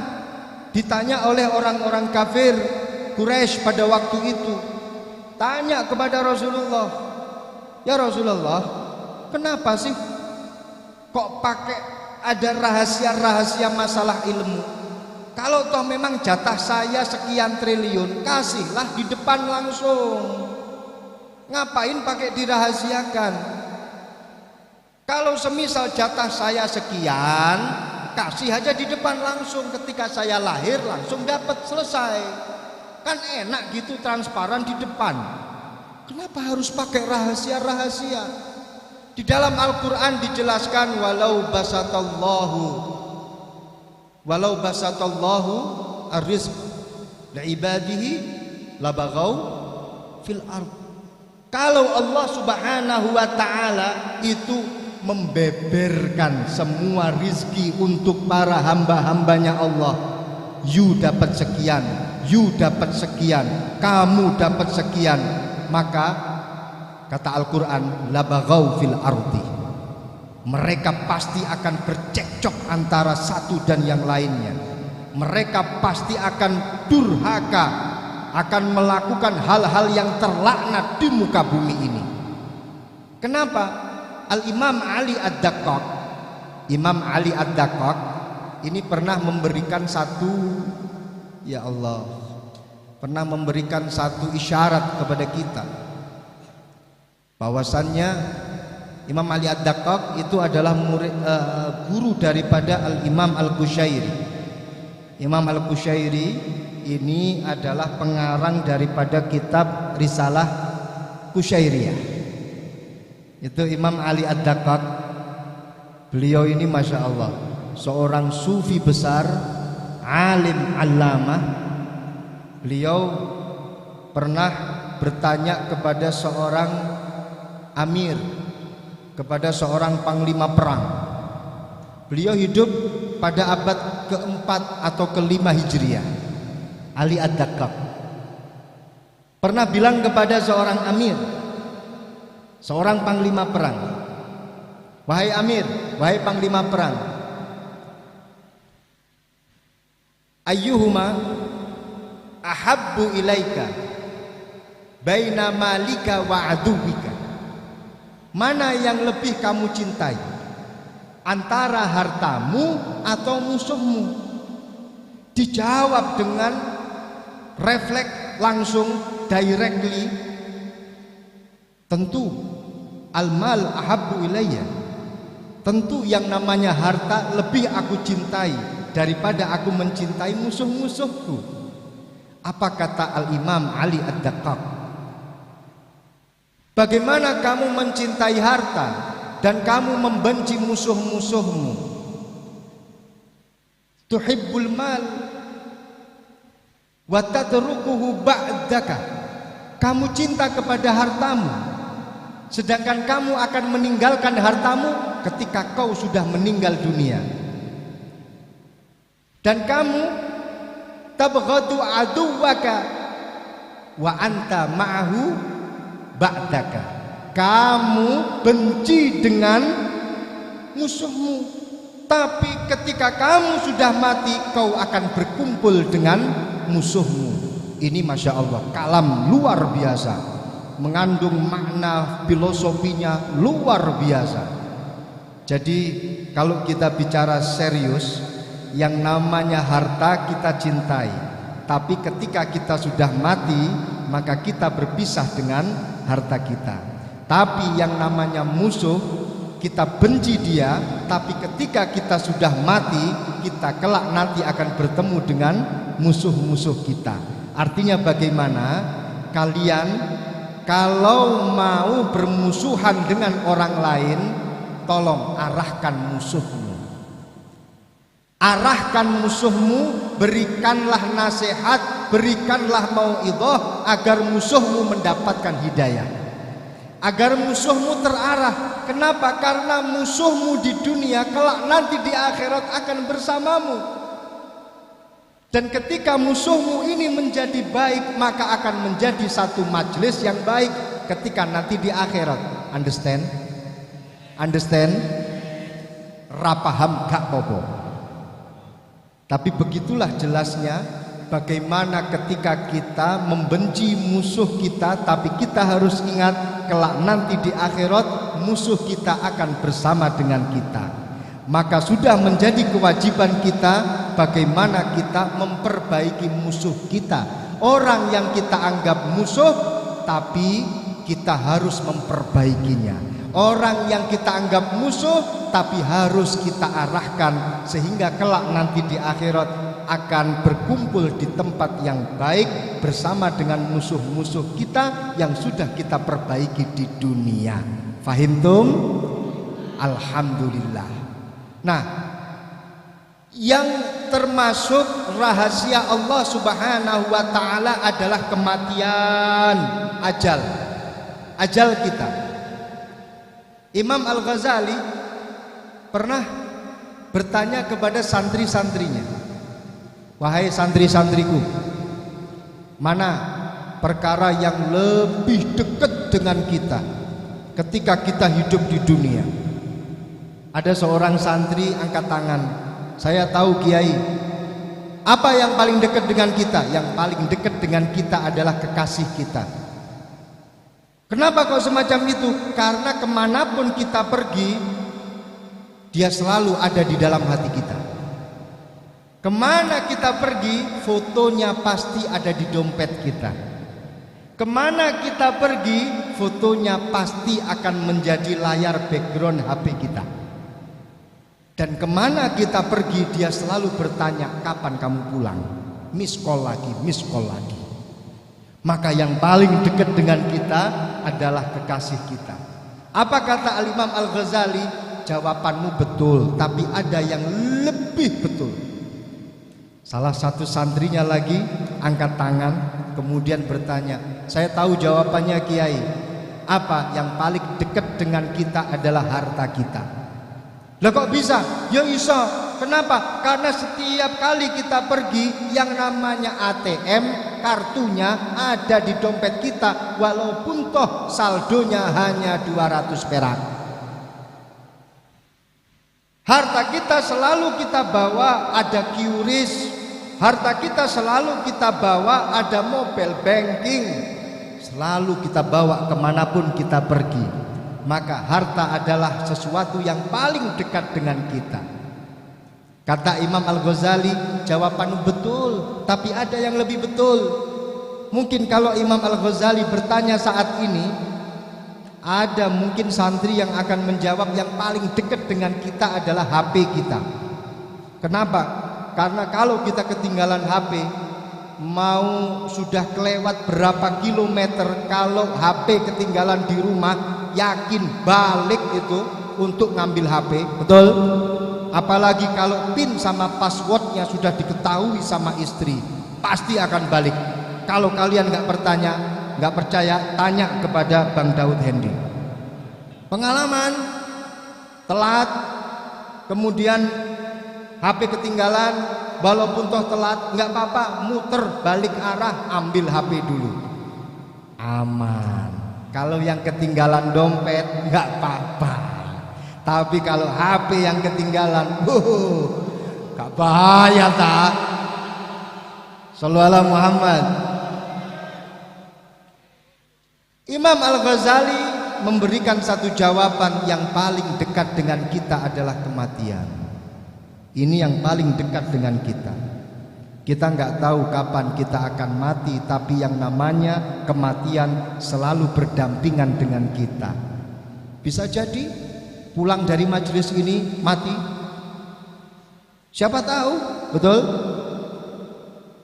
ditanya oleh orang-orang kafir Quraisy pada waktu itu, tanya kepada Rasulullah, "Ya Rasulullah, kenapa sih kok pakai ada rahasia-rahasia masalah ilmu? Kalau toh memang jatah saya sekian triliun, kasihlah di depan langsung. Ngapain pakai dirahasiakan? Kalau semisal jatah saya sekian, kasih aja di depan langsung, ketika saya lahir langsung dapat, selesai. Kan enak gitu, transparan di depan. Kenapa harus pakai rahasia-rahasia? Di dalam Al-Quran dijelaskan walau basatallahu ar-rizq li'ibadihi labaghaw fil ardh. Kalau Allah Subhanahu wa taala itu membeberkan semua rizki untuk para hamba-hambanya Allah, you dapat sekian, you dapat sekian, kamu dapat sekian, maka kata Al-Quran, labaghaw fil ardi, mereka pasti akan bercekcok antara satu dan yang lainnya. Mereka pasti akan durhaka, akan melakukan hal-hal yang terlaknat di muka bumi ini. Kenapa? Al-Imam Ali Ad-Daqqaq, Imam Ali Ad-Daqqaq ini pernah memberikan satu, ya Allah, pernah memberikan satu isyarat kepada kita, bahwasannya Imam Ali Ad-Daqqaq itu adalah guru daripada Al-Imam Al-Qushairi. Imam Al-Qushairi ini adalah pengarang daripada kitab Risalah Qushairiyah. Itu Imam Ali Ad-Daqqaq. Beliau ini Masya Allah seorang sufi besar, alim allamah. Beliau pernah bertanya kepada seorang amir, kepada seorang panglima perang. Beliau hidup pada abad keempat atau kelima Hijriah. Ali Ad-Daqqaq pernah bilang kepada seorang amir, seorang panglima perang, wahai amir, wahai panglima perang, ayyuhuma ahabbu ilaika baina malika wa aduwika, mana yang lebih kamu cintai antara hartamu atau musuhmu? Dijawab dengan refleks langsung, directly, tentu al-mal ahabbu ilayya, tentu yang namanya harta lebih aku cintai daripada aku mencintai musuh-musuhku. Apa kata Al-Imam Ali Ad-Daqqaq? Bagaimana kamu mencintai harta dan kamu membenci musuh-musuhmu? Tuhibbul mal wa tadrukuhu ba'daka, kamu cinta kepada hartamu, sedangkan kamu akan meninggalkan hartamu ketika kau sudah meninggal dunia. Dan kamu tabghadu aduwaka wa anta ma'ahu ba'daka, kamu benci dengan musuhmu, tapi ketika kamu sudah mati kau akan berkumpul dengan musuhmu. Ini Masya Allah kalam luar biasa, mengandung makna filosofinya luar biasa. Jadi kalau kita bicara serius, yang namanya harta kita cintai, tapi ketika kita sudah mati maka kita berpisah dengan harta kita. Tapi yang namanya musuh, kita benci dia, tapi ketika kita sudah mati, kita kelak nanti akan bertemu dengan musuh-musuh kita. Artinya bagaimana? Kalian kalau mau bermusuhan dengan orang lain, tolong arahkan musuhmu. Arahkan musuhmu, berikanlah nasihat, berikanlah mauidhah agar musuhmu mendapatkan hidayah, agar musuhmu terarah. Kenapa? Karena musuhmu di dunia kelak nanti di akhirat akan bersamamu. Dan ketika musuhmu ini menjadi baik, maka akan menjadi satu majelis yang baik ketika nanti di akhirat. Understand? Understand? Rapaham gak popo. Tapi begitulah jelasnya bagaimana ketika kita membenci musuh kita, tapi kita harus ingat kelak nanti di akhirat musuh kita akan bersama dengan kita. Maka sudah menjadi kewajiban kita bagaimana kita memperbaiki musuh kita. Orang yang kita anggap musuh tapi kita harus memperbaikinya. Orang yang kita anggap musuh tapi harus kita arahkan sehingga kelak nanti di akhirat akan berkumpul di tempat yang baik bersama dengan musuh-musuh kita yang sudah kita perbaiki di dunia. Fahimtum? Alhamdulillah. Nah, yang termasuk rahasia Allah Subhanahu wa taala adalah kematian, ajal kita. Imam Al-Ghazali pernah bertanya kepada santri-santrinya, wahai santri-santriku, Mana perkara yang lebih dekat dengan kita ketika kita hidup di dunia? Ada seorang santri angkat tangan. Saya tahu Kiai. Apa yang paling dekat dengan kita? Yang paling dekat dengan kita adalah kekasih kita. Kenapa kok semacam itu? Karena kemanapun kita pergi, dia selalu ada di dalam hati kita. Kemana kita pergi, fotonya pasti ada di dompet kita. Kemana kita pergi, fotonya pasti akan menjadi layar background HP kita. Dan kemana kita pergi, dia selalu bertanya, kapan kamu pulang? Miss call lagi, miss call lagi. Maka yang paling dekat dengan kita adalah kekasih kita. Apa kata Al-Imam Al-Ghazali? Jawabanmu betul, tapi ada yang lebih betul. Salah satu santrinya lagi angkat tangan, kemudian bertanya, saya tahu jawabannya Kiai. Apa? Yang paling dekat dengan kita adalah harta kita. Lah kok bisa? Ya bisa. Kenapa? Karena setiap kali kita pergi, yang namanya ATM, kartunya ada di dompet kita, walaupun toh saldonya hanya 200 perak. Harta kita selalu kita bawa ada QRIS. Harta kita selalu kita bawa ada mobile banking. Selalu kita bawa kemanapun kita pergi. Maka harta adalah sesuatu yang paling dekat dengan kita. Kata Imam Al-Ghazali, jawabanmu betul, tapi ada yang lebih betul. Mungkin kalau Imam Al-Ghazali bertanya saat ini, ada mungkin santri yang akan menjawab yang paling dekat dengan kita adalah HP kita. Kenapa? Karena kalau kita ketinggalan HP, mau sudah kelewat berapa kilometer, kalau HP ketinggalan di rumah, yakin balik itu untuk ngambil HP. Betul? Apalagi kalau PIN sama passwordnya sudah diketahui sama istri, pasti akan balik. Kalau kalian nggak percaya, tanya kepada Bang Daud Hendy. Pengalaman telat, kemudian HP ketinggalan, walaupun toh telat, nggak apa-apa, muter balik arah, ambil HP dulu, aman. Kalau yang ketinggalan dompet nggak apa-apa, tapi kalau HP yang ketinggalan, nggak bahaya tak? Shallallahu alaihi Muhammad. Imam Al-Ghazali memberikan satu jawaban, yang paling dekat dengan kita adalah kematian. Ini yang paling dekat dengan kita. Kita nggak tahu kapan kita akan mati, tapi yang namanya kematian selalu berdampingan dengan kita. Bisa jadi pulang dari majelis ini mati. Siapa tahu, betul?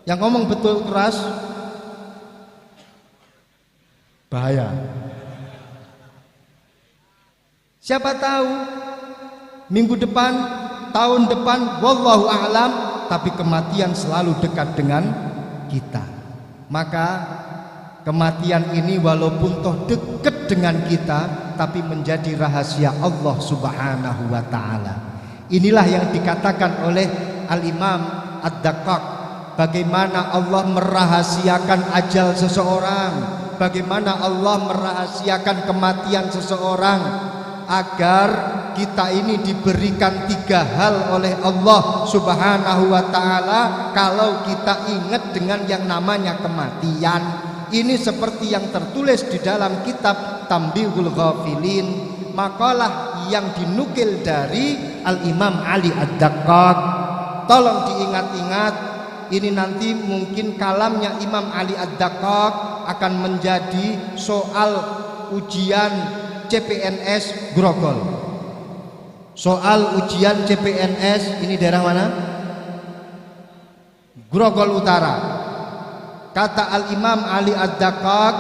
Yang ngomong betul keras, bahaya. Siapa tahu minggu depan, tahun depan, wallahu a'lam, tapi kematian selalu dekat dengan kita. Maka kematian ini walaupun toh dekat dengan kita, tapi menjadi rahasia Allah Subhanahu wa ta'ala. Inilah yang dikatakan oleh Al-Imam Ad-Daqqaq, bagaimana Allah merahasiakan ajal seseorang, bagaimana Allah merahasiakan kematian seseorang, agar kita ini diberikan 3 hal oleh Allah Subhanahu wa ta'ala. Kalau kita ingat dengan yang namanya kematian, ini seperti yang tertulis di dalam kitab Tambihul Ghafilin, makalah yang dinukil dari Al-Imam Ali Ad-Daqqaq. Tolong diingat-ingat, ini nanti mungkin kalamnya Imam Ali Ad-Daqqaq akan menjadi soal ujian CPNS Grogol. Soal ujian CPNS ini daerah mana? Grogol Utara. Kata Al-Imam Ali Ad-Daqqaq,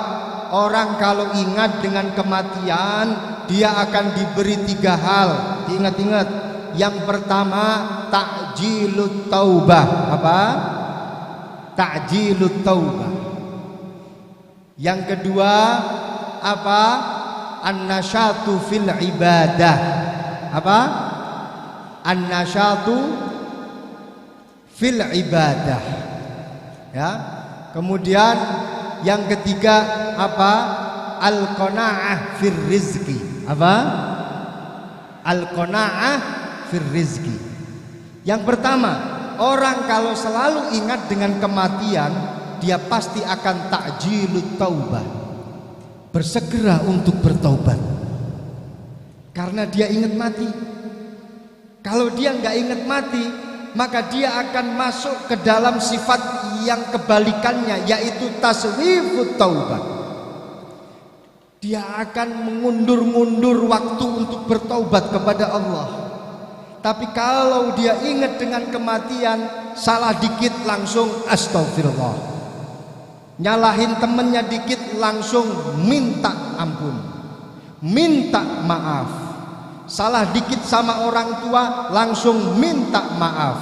orang kalau ingat dengan kematian, dia akan diberi 3 hal. Diingat-ingat. Yang pertama, ta'jilut taubah. Apa? Ta'jilut taubah. Yang kedua, apa? An-nasyatu fil ibadah. Apa? An-nasyatu fil ibadah. Ya. Kemudian yang ketiga apa? Al-qanaah fir rizki. Apa? Al-qanaah fir rizki. Yang pertama, orang kalau selalu ingat dengan kematian, dia pasti akan ta'jilut taubah, bersegera untuk bertaubat, karena dia ingat mati. Kalau dia nggak ingat mati, maka dia akan masuk ke dalam sifat yang kebalikannya, yaitu taswifut taubat. Dia akan mengundur-mundur waktu untuk bertaubat kepada Allah. Tapi kalau dia ingat dengan kematian, salah dikit langsung astagfirullah, nyalahin temennya dikit langsung minta ampun, minta maaf, salah dikit sama orang tua langsung minta maaf.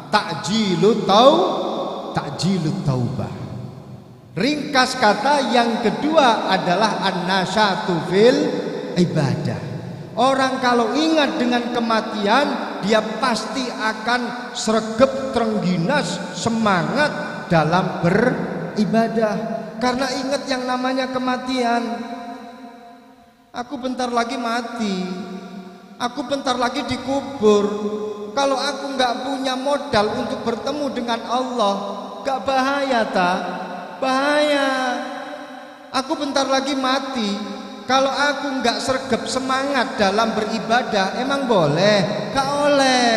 Ta'jilut taubah. Ringkas kata, yang kedua adalah an-nasyatu fil ibadah. Orang kalau ingat dengan kematian, dia pasti akan sregep, terengginas, semangat dalam beribadah, karena ingat yang namanya kematian. Aku bentar lagi mati, aku bentar lagi dikubur. Kalau aku nggak punya modal untuk bertemu dengan Allah, nggak bahaya tak? Bahaya. Aku bentar lagi mati. Kalau aku nggak sregep semangat dalam beribadah, emang boleh? Nggak oleh.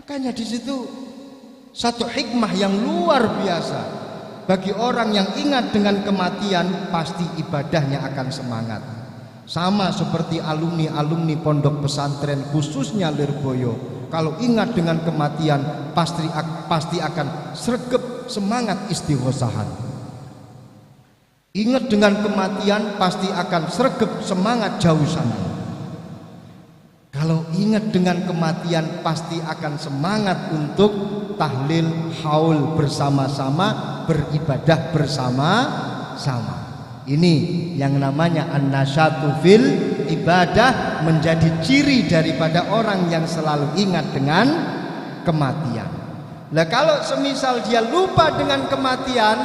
Makanya di situ satu hikmah yang luar biasa. Bagi orang yang ingat dengan kematian, pasti ibadahnya akan semangat. Sama seperti alumni-alumni pondok pesantren, khususnya Lirboyo. Kalau ingat dengan kematian, pasti akan sregep semangat istighosahan. Ingat dengan kematian, pasti akan sregep semangat jauh sana. Kalau ingat dengan kematian, pasti akan semangat untuk tahlil haul bersama-sama, beribadah bersama-sama. Ini yang namanya an-nasyatu fil ibadah, menjadi ciri daripada orang yang selalu ingat dengan kematian. Nah, kalau semisal dia lupa dengan kematian,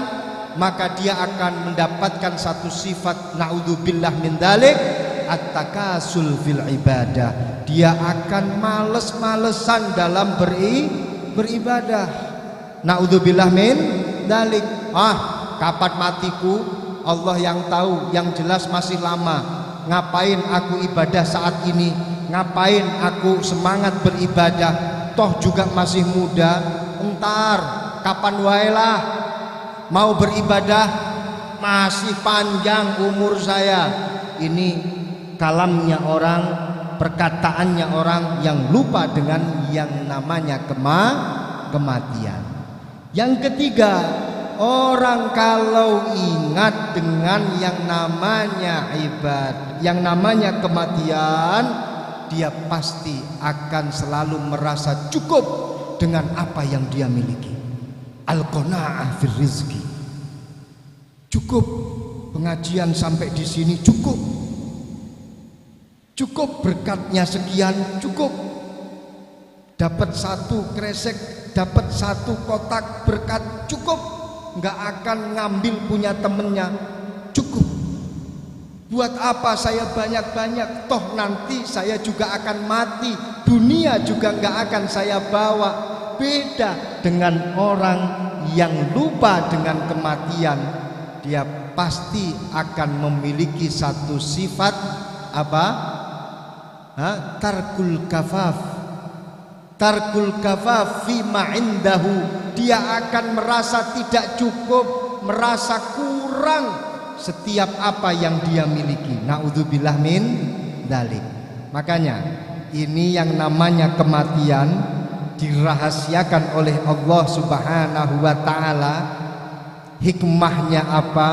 maka dia akan mendapatkan satu sifat, naudzubillah min dzalik, at-takasul fil ibadah. Dia akan males-malesan dalam beribadah. Naudzubillah min dzalik. Kapan matiku? Allah yang tahu, yang jelas masih lama. Ngapain aku ibadah saat ini? Ngapain aku semangat beribadah? Toh juga masih muda. Entar kapan wae lah. Mau beribadah, masih panjang umur saya. Ini kalamnya orang, perkataannya orang yang lupa dengan yang namanya kematian. Yang ketiga, orang kalau ingat dengan yang namanya ibadah, yang namanya kematian, dia pasti akan selalu merasa cukup dengan apa yang dia miliki. Al-qanaah fir rizki. Cukup pengajian sampai di sini, cukup. Cukup berkatnya sekian, cukup. Dapat satu kresek, dapat satu kotak berkat, cukup. Nggak akan ngambil punya temennya, cukup. Buat apa saya banyak-banyak? Toh nanti saya juga akan mati, dunia juga nggak akan saya bawa. Beda dengan orang yang lupa dengan kematian, dia pasti akan memiliki satu sifat apa? Tarkul kafaf. Tarkul kafaf fima indahu. Dia akan merasa tidak cukup, merasa kurang setiap apa yang dia miliki. Naudzubillah min dzalik. Makanya ini yang namanya kematian dirahasiakan oleh Allah Subhanahu wa taala. Hikmahnya apa?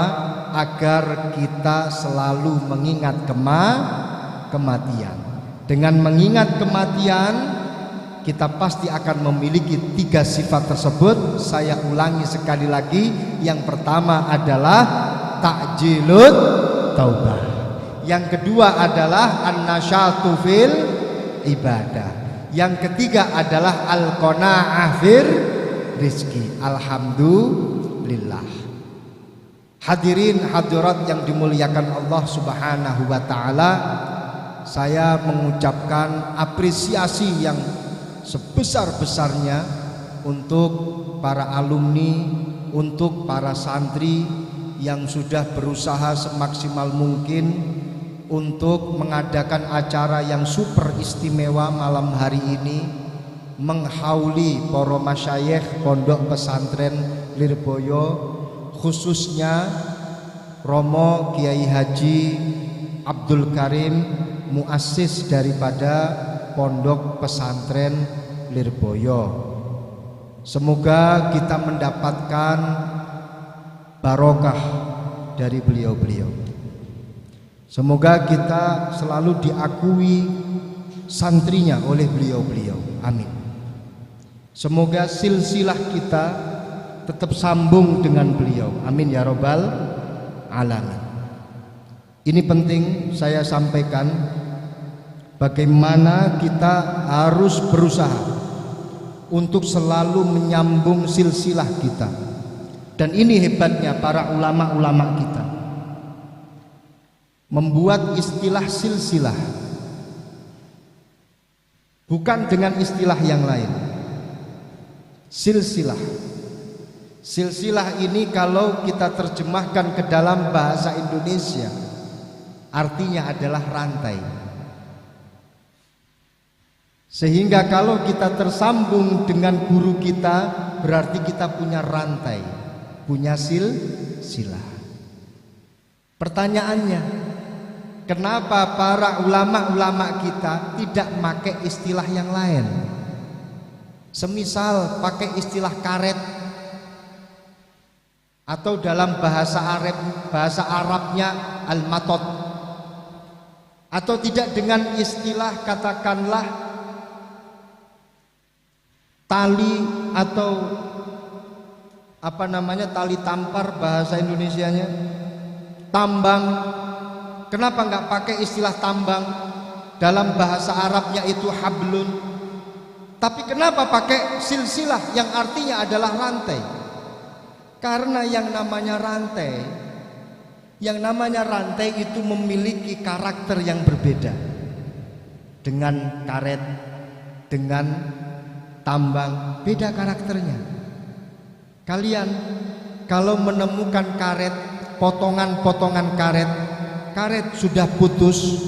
Agar kita selalu mengingat kematian. Dengan mengingat kematian, kita pasti akan memiliki tiga sifat tersebut. Saya ulangi sekali lagi. Yang pertama adalah ta'jilut taubah. Yang kedua adalah an-nasyatu fil ibadah. Yang ketiga adalah al-qanaah fir rizki. Alhamdulillah. lillah. Hadirin hadirat yang dimuliakan Allah Subhanahu wa taala, saya mengucapkan apresiasi yang sebesar-besarnya untuk para alumni, untuk para santri yang sudah berusaha semaksimal mungkin untuk mengadakan acara yang super istimewa malam hari ini, menghauli para masyayikh Pondok Pesantren Lirboyo, khususnya Romo Kiai Haji Abdul Karim, muassis daripada Pondok Pesantren Lirboyo. Semoga kita mendapatkan barokah dari beliau-beliau. Semoga kita selalu diakui santrinya oleh beliau-beliau. Amin. Semoga silsilah kita tetap sambung dengan beliau. Amin ya robbal alamin. Ini penting saya sampaikan, bagaimana kita harus berusaha untuk selalu menyambung silsilah kita. Dan ini hebatnya para ulama-ulama kita, membuat istilah silsilah bukan dengan istilah yang lain. Silsilah ini kalau kita terjemahkan ke dalam bahasa Indonesia, artinya adalah rantai. Sehingga kalau kita tersambung dengan guru kita, berarti kita punya rantai, punya silsilah. Pertanyaannya, kenapa para ulama-ulama kita tidak pakai istilah yang lain? Semisal pakai istilah karet, atau dalam bahasa Arabnya al-matot, atau tidak dengan istilah katakanlah tali atau tali tampar bahasa Indonesianya, tambang. Kenapa nggak pakai istilah tambang? Dalam bahasa Arabnya itu hablun. Tapi kenapa pakai silsilah yang artinya adalah rantai? Karena yang namanya rantai itu memiliki karakter yang berbeda dengan karet, dengan tambang, beda karakternya. Kalian kalau menemukan karet, potongan-potongan karet sudah putus,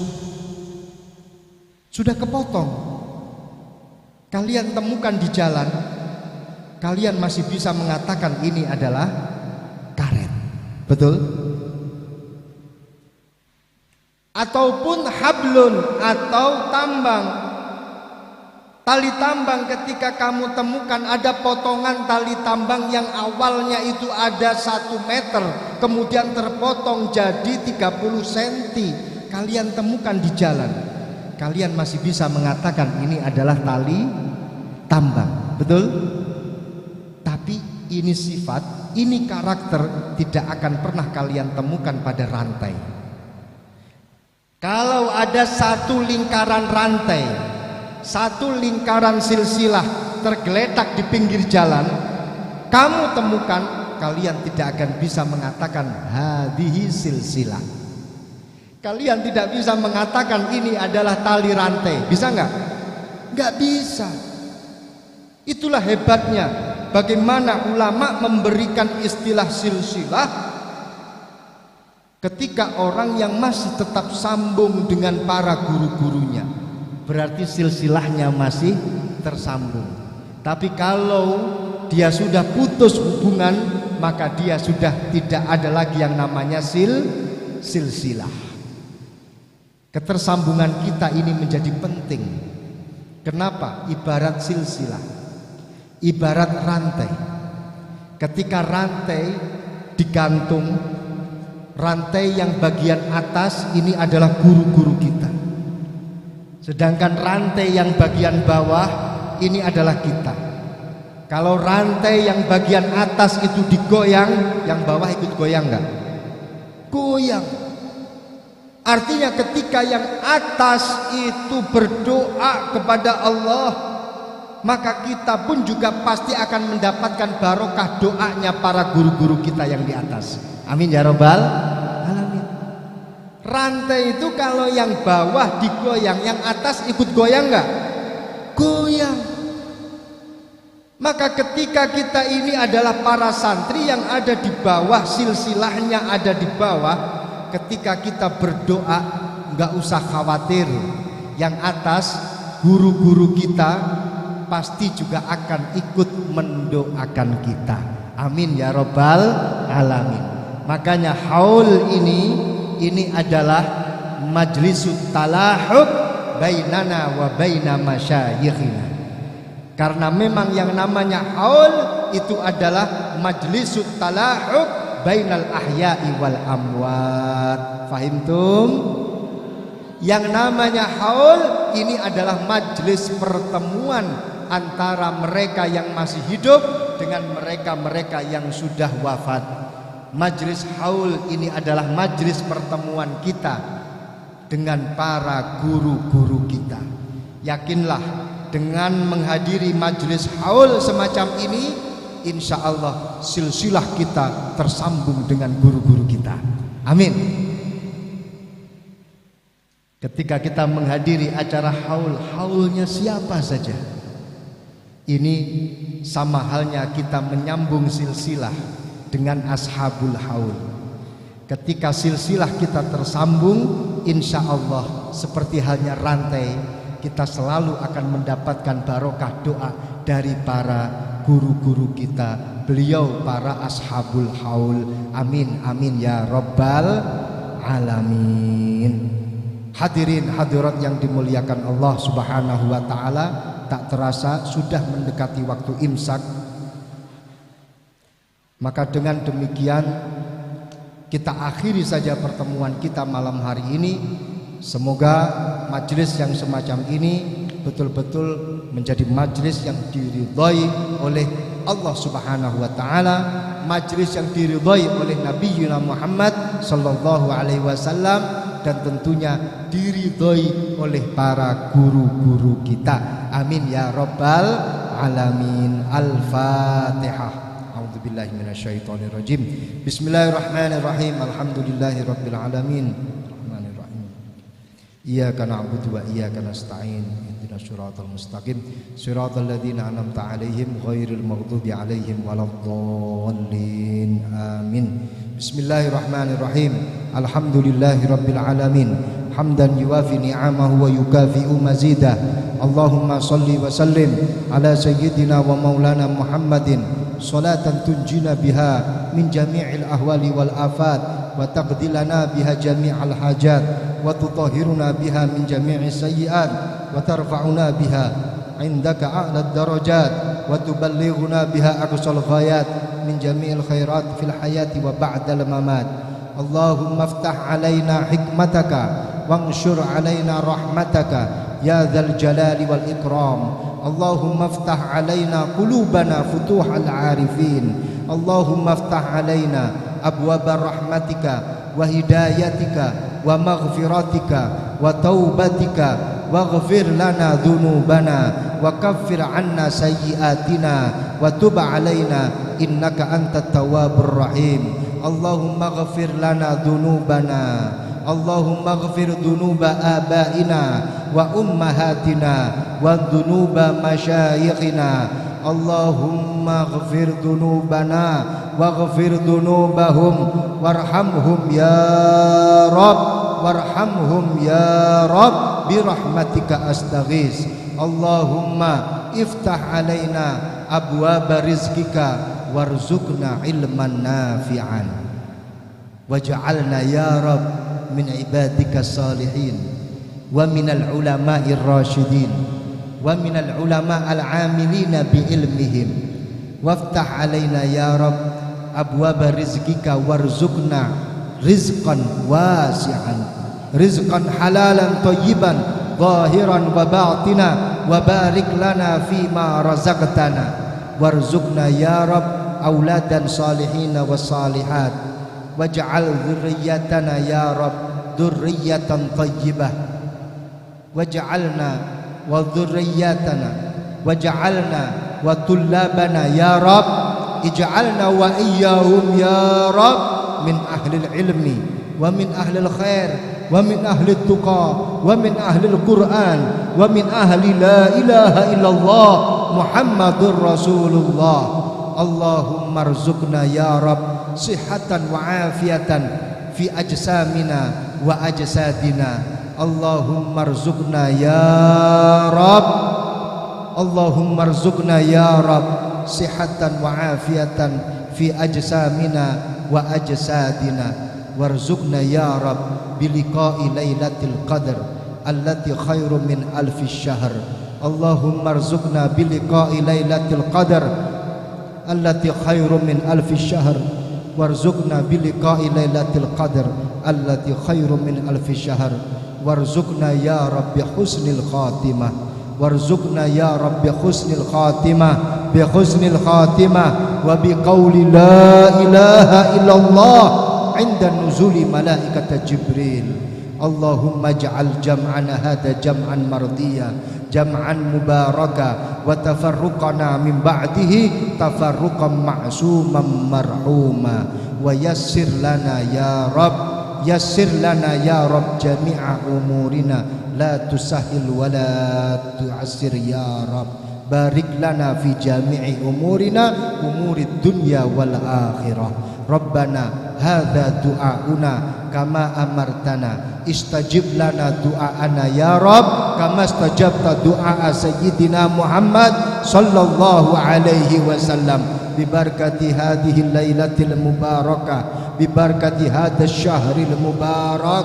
sudah kepotong, kalian temukan di jalan, kalian masih bisa mengatakan ini adalah karet, betul? Ataupun hablun atau tambang. Tali tambang, ketika kamu temukan ada potongan tali tambang yang awalnya itu ada 1 meter, kemudian terpotong jadi 30 cm, kalian temukan di jalan, kalian masih bisa mengatakan ini adalah tali tambang, betul? Tapi ini sifat, ini karakter tidak akan pernah kalian temukan pada rantai. Kalau ada satu lingkaran rantai, satu lingkaran silsilah tergeletak di pinggir jalan, kamu temukan, kalian tidak akan bisa mengatakan hadhihi silsilah. Kalian tidak bisa mengatakan ini adalah tali rantai. Bisa nggak? Nggak bisa. Itulah hebatnya bagaimana ulama memberikan istilah silsilah ketika orang yang masih tetap sambung dengan para guru-gurunya. Berarti silsilahnya masih tersambung. Tapi kalau dia sudah putus hubungan, maka dia sudah tidak ada lagi yang namanya silsilah. Ketersambungan kita ini menjadi penting. Kenapa? Ibarat silsilah, ibarat rantai. Ketika rantai digantung, rantai yang bagian atas ini adalah guru-guru kita, sedangkan rantai yang bagian bawah ini adalah kita. Kalau rantai yang bagian atas itu digoyang, yang bawah ikut goyang enggak? Goyang. Artinya ketika yang atas itu berdoa kepada Allah, maka kita pun juga pasti akan mendapatkan barokah doanya para guru-guru kita yang di atas. Amin ya robbal alamin. Rantai itu kalau yang bawah digoyang, yang atas ikut goyang nggak? Goyang. Maka ketika kita ini adalah para santri yang ada di bawah, silsilahnya ada di bawah, ketika kita berdoa nggak usah khawatir, yang atas guru-guru kita pasti juga akan ikut mendoakan kita. Amin ya robbal alamin. Makanya haul ini adalah majlisut talahub bainana wa baina masyayikhina. Karena memang yang namanya haul itu adalah majlisut talahub bainal ahya'i wal amwat. Fahimtum? Yang namanya haul ini adalah majlis pertemuan antara mereka yang masih hidup dengan mereka-mereka yang sudah wafat. Majlis haul ini adalah majlis pertemuan kita dengan para guru-guru kita. Yakinlah, dengan menghadiri majlis haul semacam ini, insya Allah silsilah kita tersambung dengan guru-guru kita. Amin. Ketika kita menghadiri acara haul, haulnya siapa saja, ini sama halnya kita menyambung silsilah dengan ashabul haul. Ketika silsilah kita tersambung, insya Allah seperti halnya rantai, kita selalu akan mendapatkan barokah doa dari para guru-guru kita, beliau para ashabul haul. Amin amin ya robbal alamin. Hadirin hadirat yang dimuliakan Allah subhanahu wa ta'ala, tak terasa sudah mendekati waktu imsak. Maka dengan demikian kita akhiri saja pertemuan kita malam hari ini. Semoga majelis yang semacam ini betul-betul menjadi majelis yang diridhai oleh Allah subhanahu wa ta'ala, majelis yang diridhai oleh Nabi Muhammad sallallahu alaihi wasallam, dan tentunya diridhai oleh para guru-guru kita. Amin ya rabbal alamin. Al-Fatihah. A'udzubillahi minasyaitonirrajim. Bismillahirrahmanirrahim. Alhamdulillahirabbil alamin. Iyyaka na'budu wa iyyaka nasta'in. Ihdinas siratal mustaqim. Siratal ladzina an'amta 'alaihim ghairil maghdubi 'alaihim waladdallin. Amin. Bismillahirrahmanirrahim. Alhamdulillahirabbil alamin. Hamdan yuwafi ni'amahu wa yukafi'u mazidah. Allahumma shalli wa sallim ala sayyidina wa maulana Muhammadin salatan tunjina biha min jami'il ahwali wal afat wa taqdilana biha jami'al hajat wa tutahhiruna biha min jami'is sayyi'at wa tarfa'una biha indaka a'la darajat wa tuballighuna biha aqsal ghayat min jami'il khairat fil hayati wa ba'dal mamat. Allahumma iftah alaina hikmataka wanshur alaina rahmataka ya dzal jalali wal ikram. Allahumma iftah alaina qulubana futuhal arifin. Allahumma iftah alaina abwaba rahmatika wa hidayatika wa maghfiratika wa taubatika waghfir lana dhunubana wa kaffir anna sayyiatina wa tub alaina innaka antat tawwabur rahim. Allahumma ghafir lana dhunubana. Allahumma ghafir dhunuba abaina wa ummahatina wa dhunuba masyayikhina. Allahumma ghafir dhunubana wa ghafir dhunubahum warhamhum ya Rabb, warhamhum ya Rabb birahmatika astaghis. Allahumma iftah alaina abwaba rizkika warzuqna ilman nafi'an waj'alna ya Rabb min ibadika salihin wa minal ulama'ir rasyidin wa minal ulama'al amilina bi ilmihim waftah alaina ya Rabb abwaba rizkika warzuqna rizqan wasi'an rizqan halalan thayyiban zahiran wa batina wa barik lana fima razaqtana warzuqna ya Rabb auladan salihin wa salihat waj'al dzurriyyatana ya Rabb dzurriyyatan thayyibah waj'alna wa dzurriyyatana waj'alna wa tullabana ya Rabb, ij'alna wa iyyahum ya Rabb min ahlil ilmi wa min ahlil khair wa min ahli tuqa wa min ahli Quran wa min ahli la ilaha illallah Muhammadur Rasulullah. Allahumma rzuqna ya Rabb sihatan wa afiatan fi ajsamina wa ajsadina. Allahumma rzuqna ya Rabb, Allahumma rzuqna ya Rabb sihatan wa afiatan fi ajsamina wa ajsadina. Warzuqna ya Rabb biliqa'i lailatul qadar allati khairum min alfi syahr. Allahumma rzuqna biliqa'i lailatul qadar allati khairum min alfi syahr. Warzuqna biliqa'i lailatul qadar allati khairum min alfi syahr. Warzuqna ya Rabbi husnil khatimah. Warzuqna ya Rabbi husnil khatimah bi husnil khatimah wa bi qawli la ilaha illallah inda nuzuli malaikata Jibril. Allahumma ja'al jam'ana hada jam'an mardiya jam'an mubaraka wa tafarruqana min ba'dihi tafarruqan ma'suman marhuma. Wa yassir lana ya Rabb, yassir lana ya Rabb jami'a umurina la tusahhil wa la tu'assir ya Rabb. Barik lana fi jami'i umurina umurid dunya wal akhirah. Rabbana hadza du'auna kama amartana istajib lana du'aana ya Rabb kama istajabta du'a sayyidina Muhammad sallallahu alaihi wasallam. Bibarakati hadhihi lailatil mubarakah, bibarakati hadzal syahril mubarak,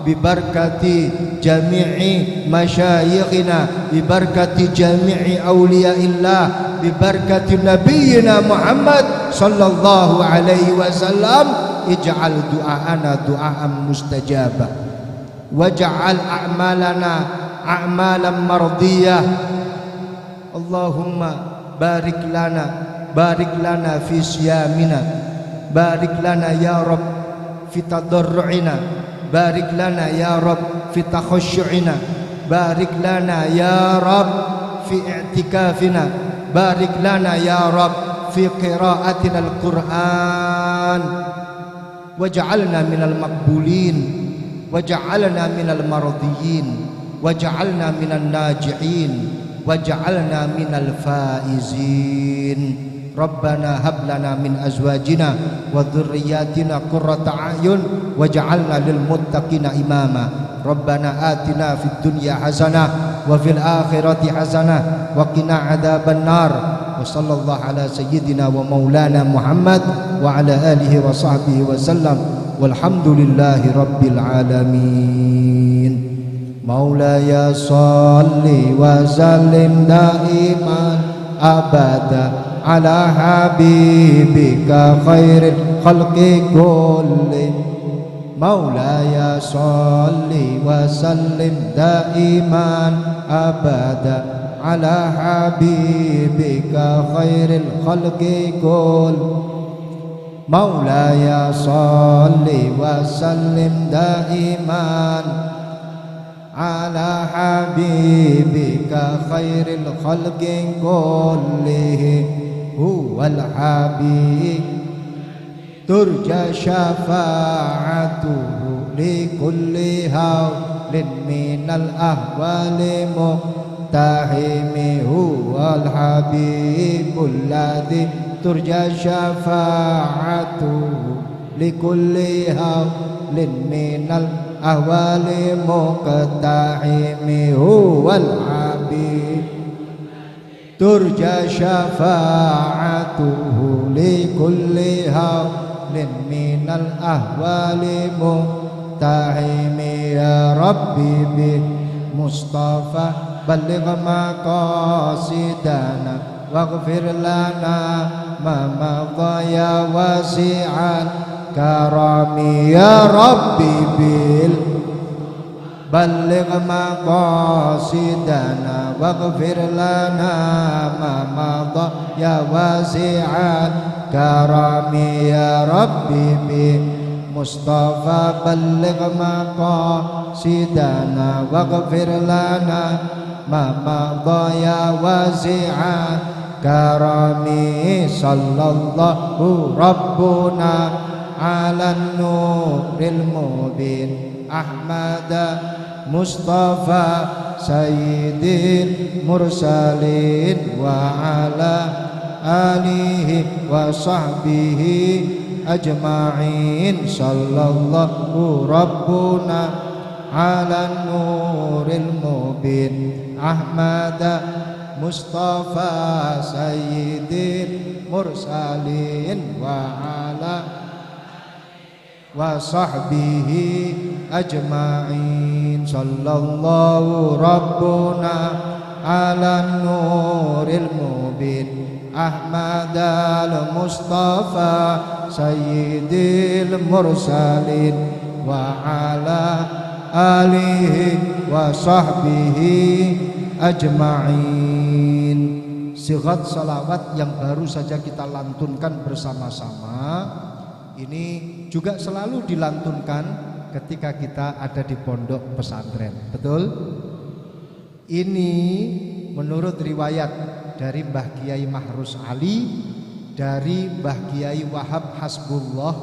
bibarakati jami'i masyayikhina, bibarakati jami'i awliyaillah, bibarakati nabiyyina Muhammad sallallahu alaihi wasallam. Ij'al du'aana du'aan mustajabah waj'al a'malana a'malan mardiyah. Allahumma barik lana fi siyamina, barik lana ya Rabb fi tadarru'ina, barik lana ya Rabb fi takhashu'ina, barik lana ya Rabb fi i'tikafina, barik lana ya Rabb fi qira'atina al-Qur'an. Waj'alna minal maqbulin waj'alna minal mardiyin waj'alna minan naji'in waj'alna minal faizin. Rabbana hab lana min azwajina wa dhurriyyatina qurrata a'yun waj'alna lil muttaqina imama. Rabbana atina fid dunya hasanah wa fil akhirati hasanah wa qina adzaban nar. Wa sallallahu ala sayyidina wa maulana Muhammad wa ala alihi wa sahbihi wa sallam. Walhamdulillahi rabbil alamin. Maulaya salli wa sallim daiman abada ala habibika khairil khalqi kulli. Maulaya salli wa sallim daiman abada ala habibika khairil khalqi kulli. Maulaya salli wa sallim daiman ala habibika khairil khalqi kullihi huwal habib turja syafa'atuhu li kulli hawlin minal ahwali muqtahimi huwal habibul ladzi turja syafa'atuhu li kulli hawlin minal ahwali muqtahimi huwal habib turja syafa'atuhu li kulli hawlin minal ahwali muqtahimi. Ya Rabbi bi Mustafa balligh maqasidana waghfir lana ma madha ya wasi'al karami. Ya Rabbi bil balligh maqasidana waghfir lana ma madha ya wasi'al karami. Ya Rabbi bi Mustafa balligh maqasidana waghfir lana ma madaya wasi'a karami sallallahu rabbuna ala nuril mubin Ahmada Mustafa Sayyidil Mursalin wa ala alihi wa sahbihi ajma'in sallallahu rabbuna ala nuril mubin Ahmada Mustafa Sayyidil Mursalin wa ala wa sahbihi ajma'in sallallahu rabbuna ala nuril mubin Ahmad al-Mustafa Sayyidil Mursalin wa ala alihi wa sahbihi ajma'in. Sighat salawat yang baru saja kita lantunkan bersama-sama ini juga selalu dilantunkan ketika kita ada di pondok pesantren. Betul? Ini menurut riwayat dari Mbah Kiai Mahrus Ali, dari Mbah Kiai Wahab Hasbullah,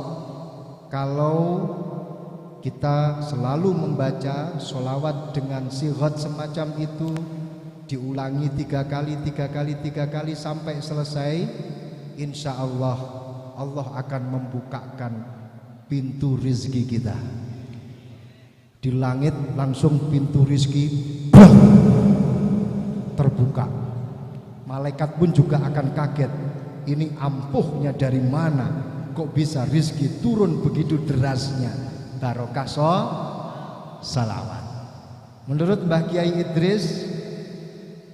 kalau kita selalu membaca sholawat dengan sighat semacam itu, diulangi 3 kali sampai selesai, insya Allah Allah akan membukakan pintu rizki kita. Di langit langsung pintu rizki terbuka. Malaikat pun juga akan kaget. Ini ampuhnya dari mana? Kok bisa rizki turun begitu derasnya? Barokah salawat. Menurut Mbah Kiai Idris,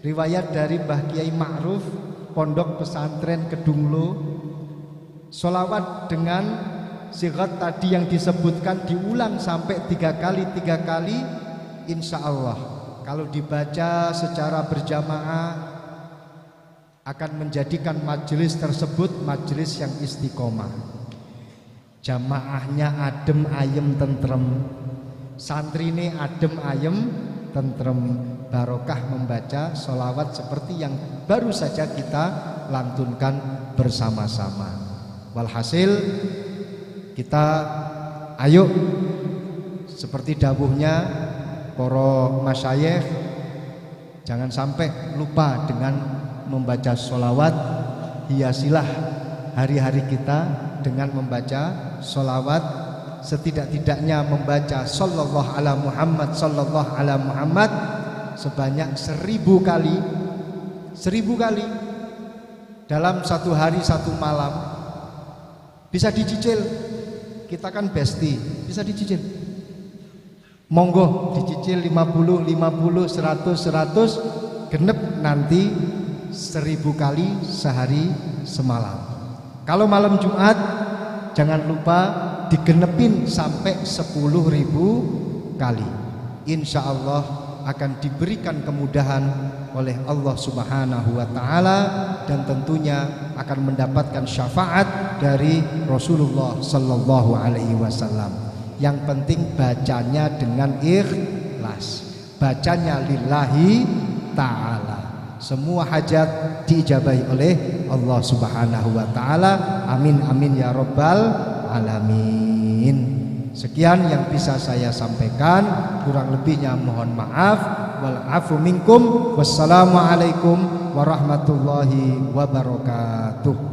riwayat dari Mbah Kiai Ma'ruf, Pondok Pesantren Kedunglo, sholawat dengan sighat tadi yang disebutkan diulang sampai 3 kali, insya Allah kalau dibaca secara berjamaah akan menjadikan majelis tersebut majelis yang istiqomah. Jamaahnya adem ayem tentrem, santrine adem ayem tentrem, barokah membaca sholawat seperti yang baru saja kita lantunkan bersama-sama. Walhasil kita ayo seperti dawuhnya para masyayikh, jangan sampai lupa dengan membaca sholawat. Hiasilah hari-hari kita dengan membaca sholawat, setidak-tidaknya membaca sallallahu ala Muhammad sallallahu ala Muhammad sebanyak 1000 kali. 1000 kali dalam satu hari satu malam. Bisa dicicil, kita kan besti, bisa dicicil. Monggo dicicil 50, 100, genep nanti 1000 kali sehari semalam. Kalau malam Jumat jangan lupa digenepin sampai 10.000 kali. Insya Allah akan diberikan kemudahan oleh Allah Subhanahu wa Ta'ala, dan tentunya akan mendapatkan syafaat dari Rasulullah Sallallahu Alaihi Wasallam. Yang penting bacanya dengan ikhlas, bacanya lillahi ta'ala. Semua hajat diijabahi oleh Allah Subhanahu wa Ta'ala. Amin amin ya rabbal alamin. Sekian yang bisa saya sampaikan, kurang lebihnya mohon maaf. Wal afu minkum. Wassalamualaikum warahmatullahi wabarakatuh.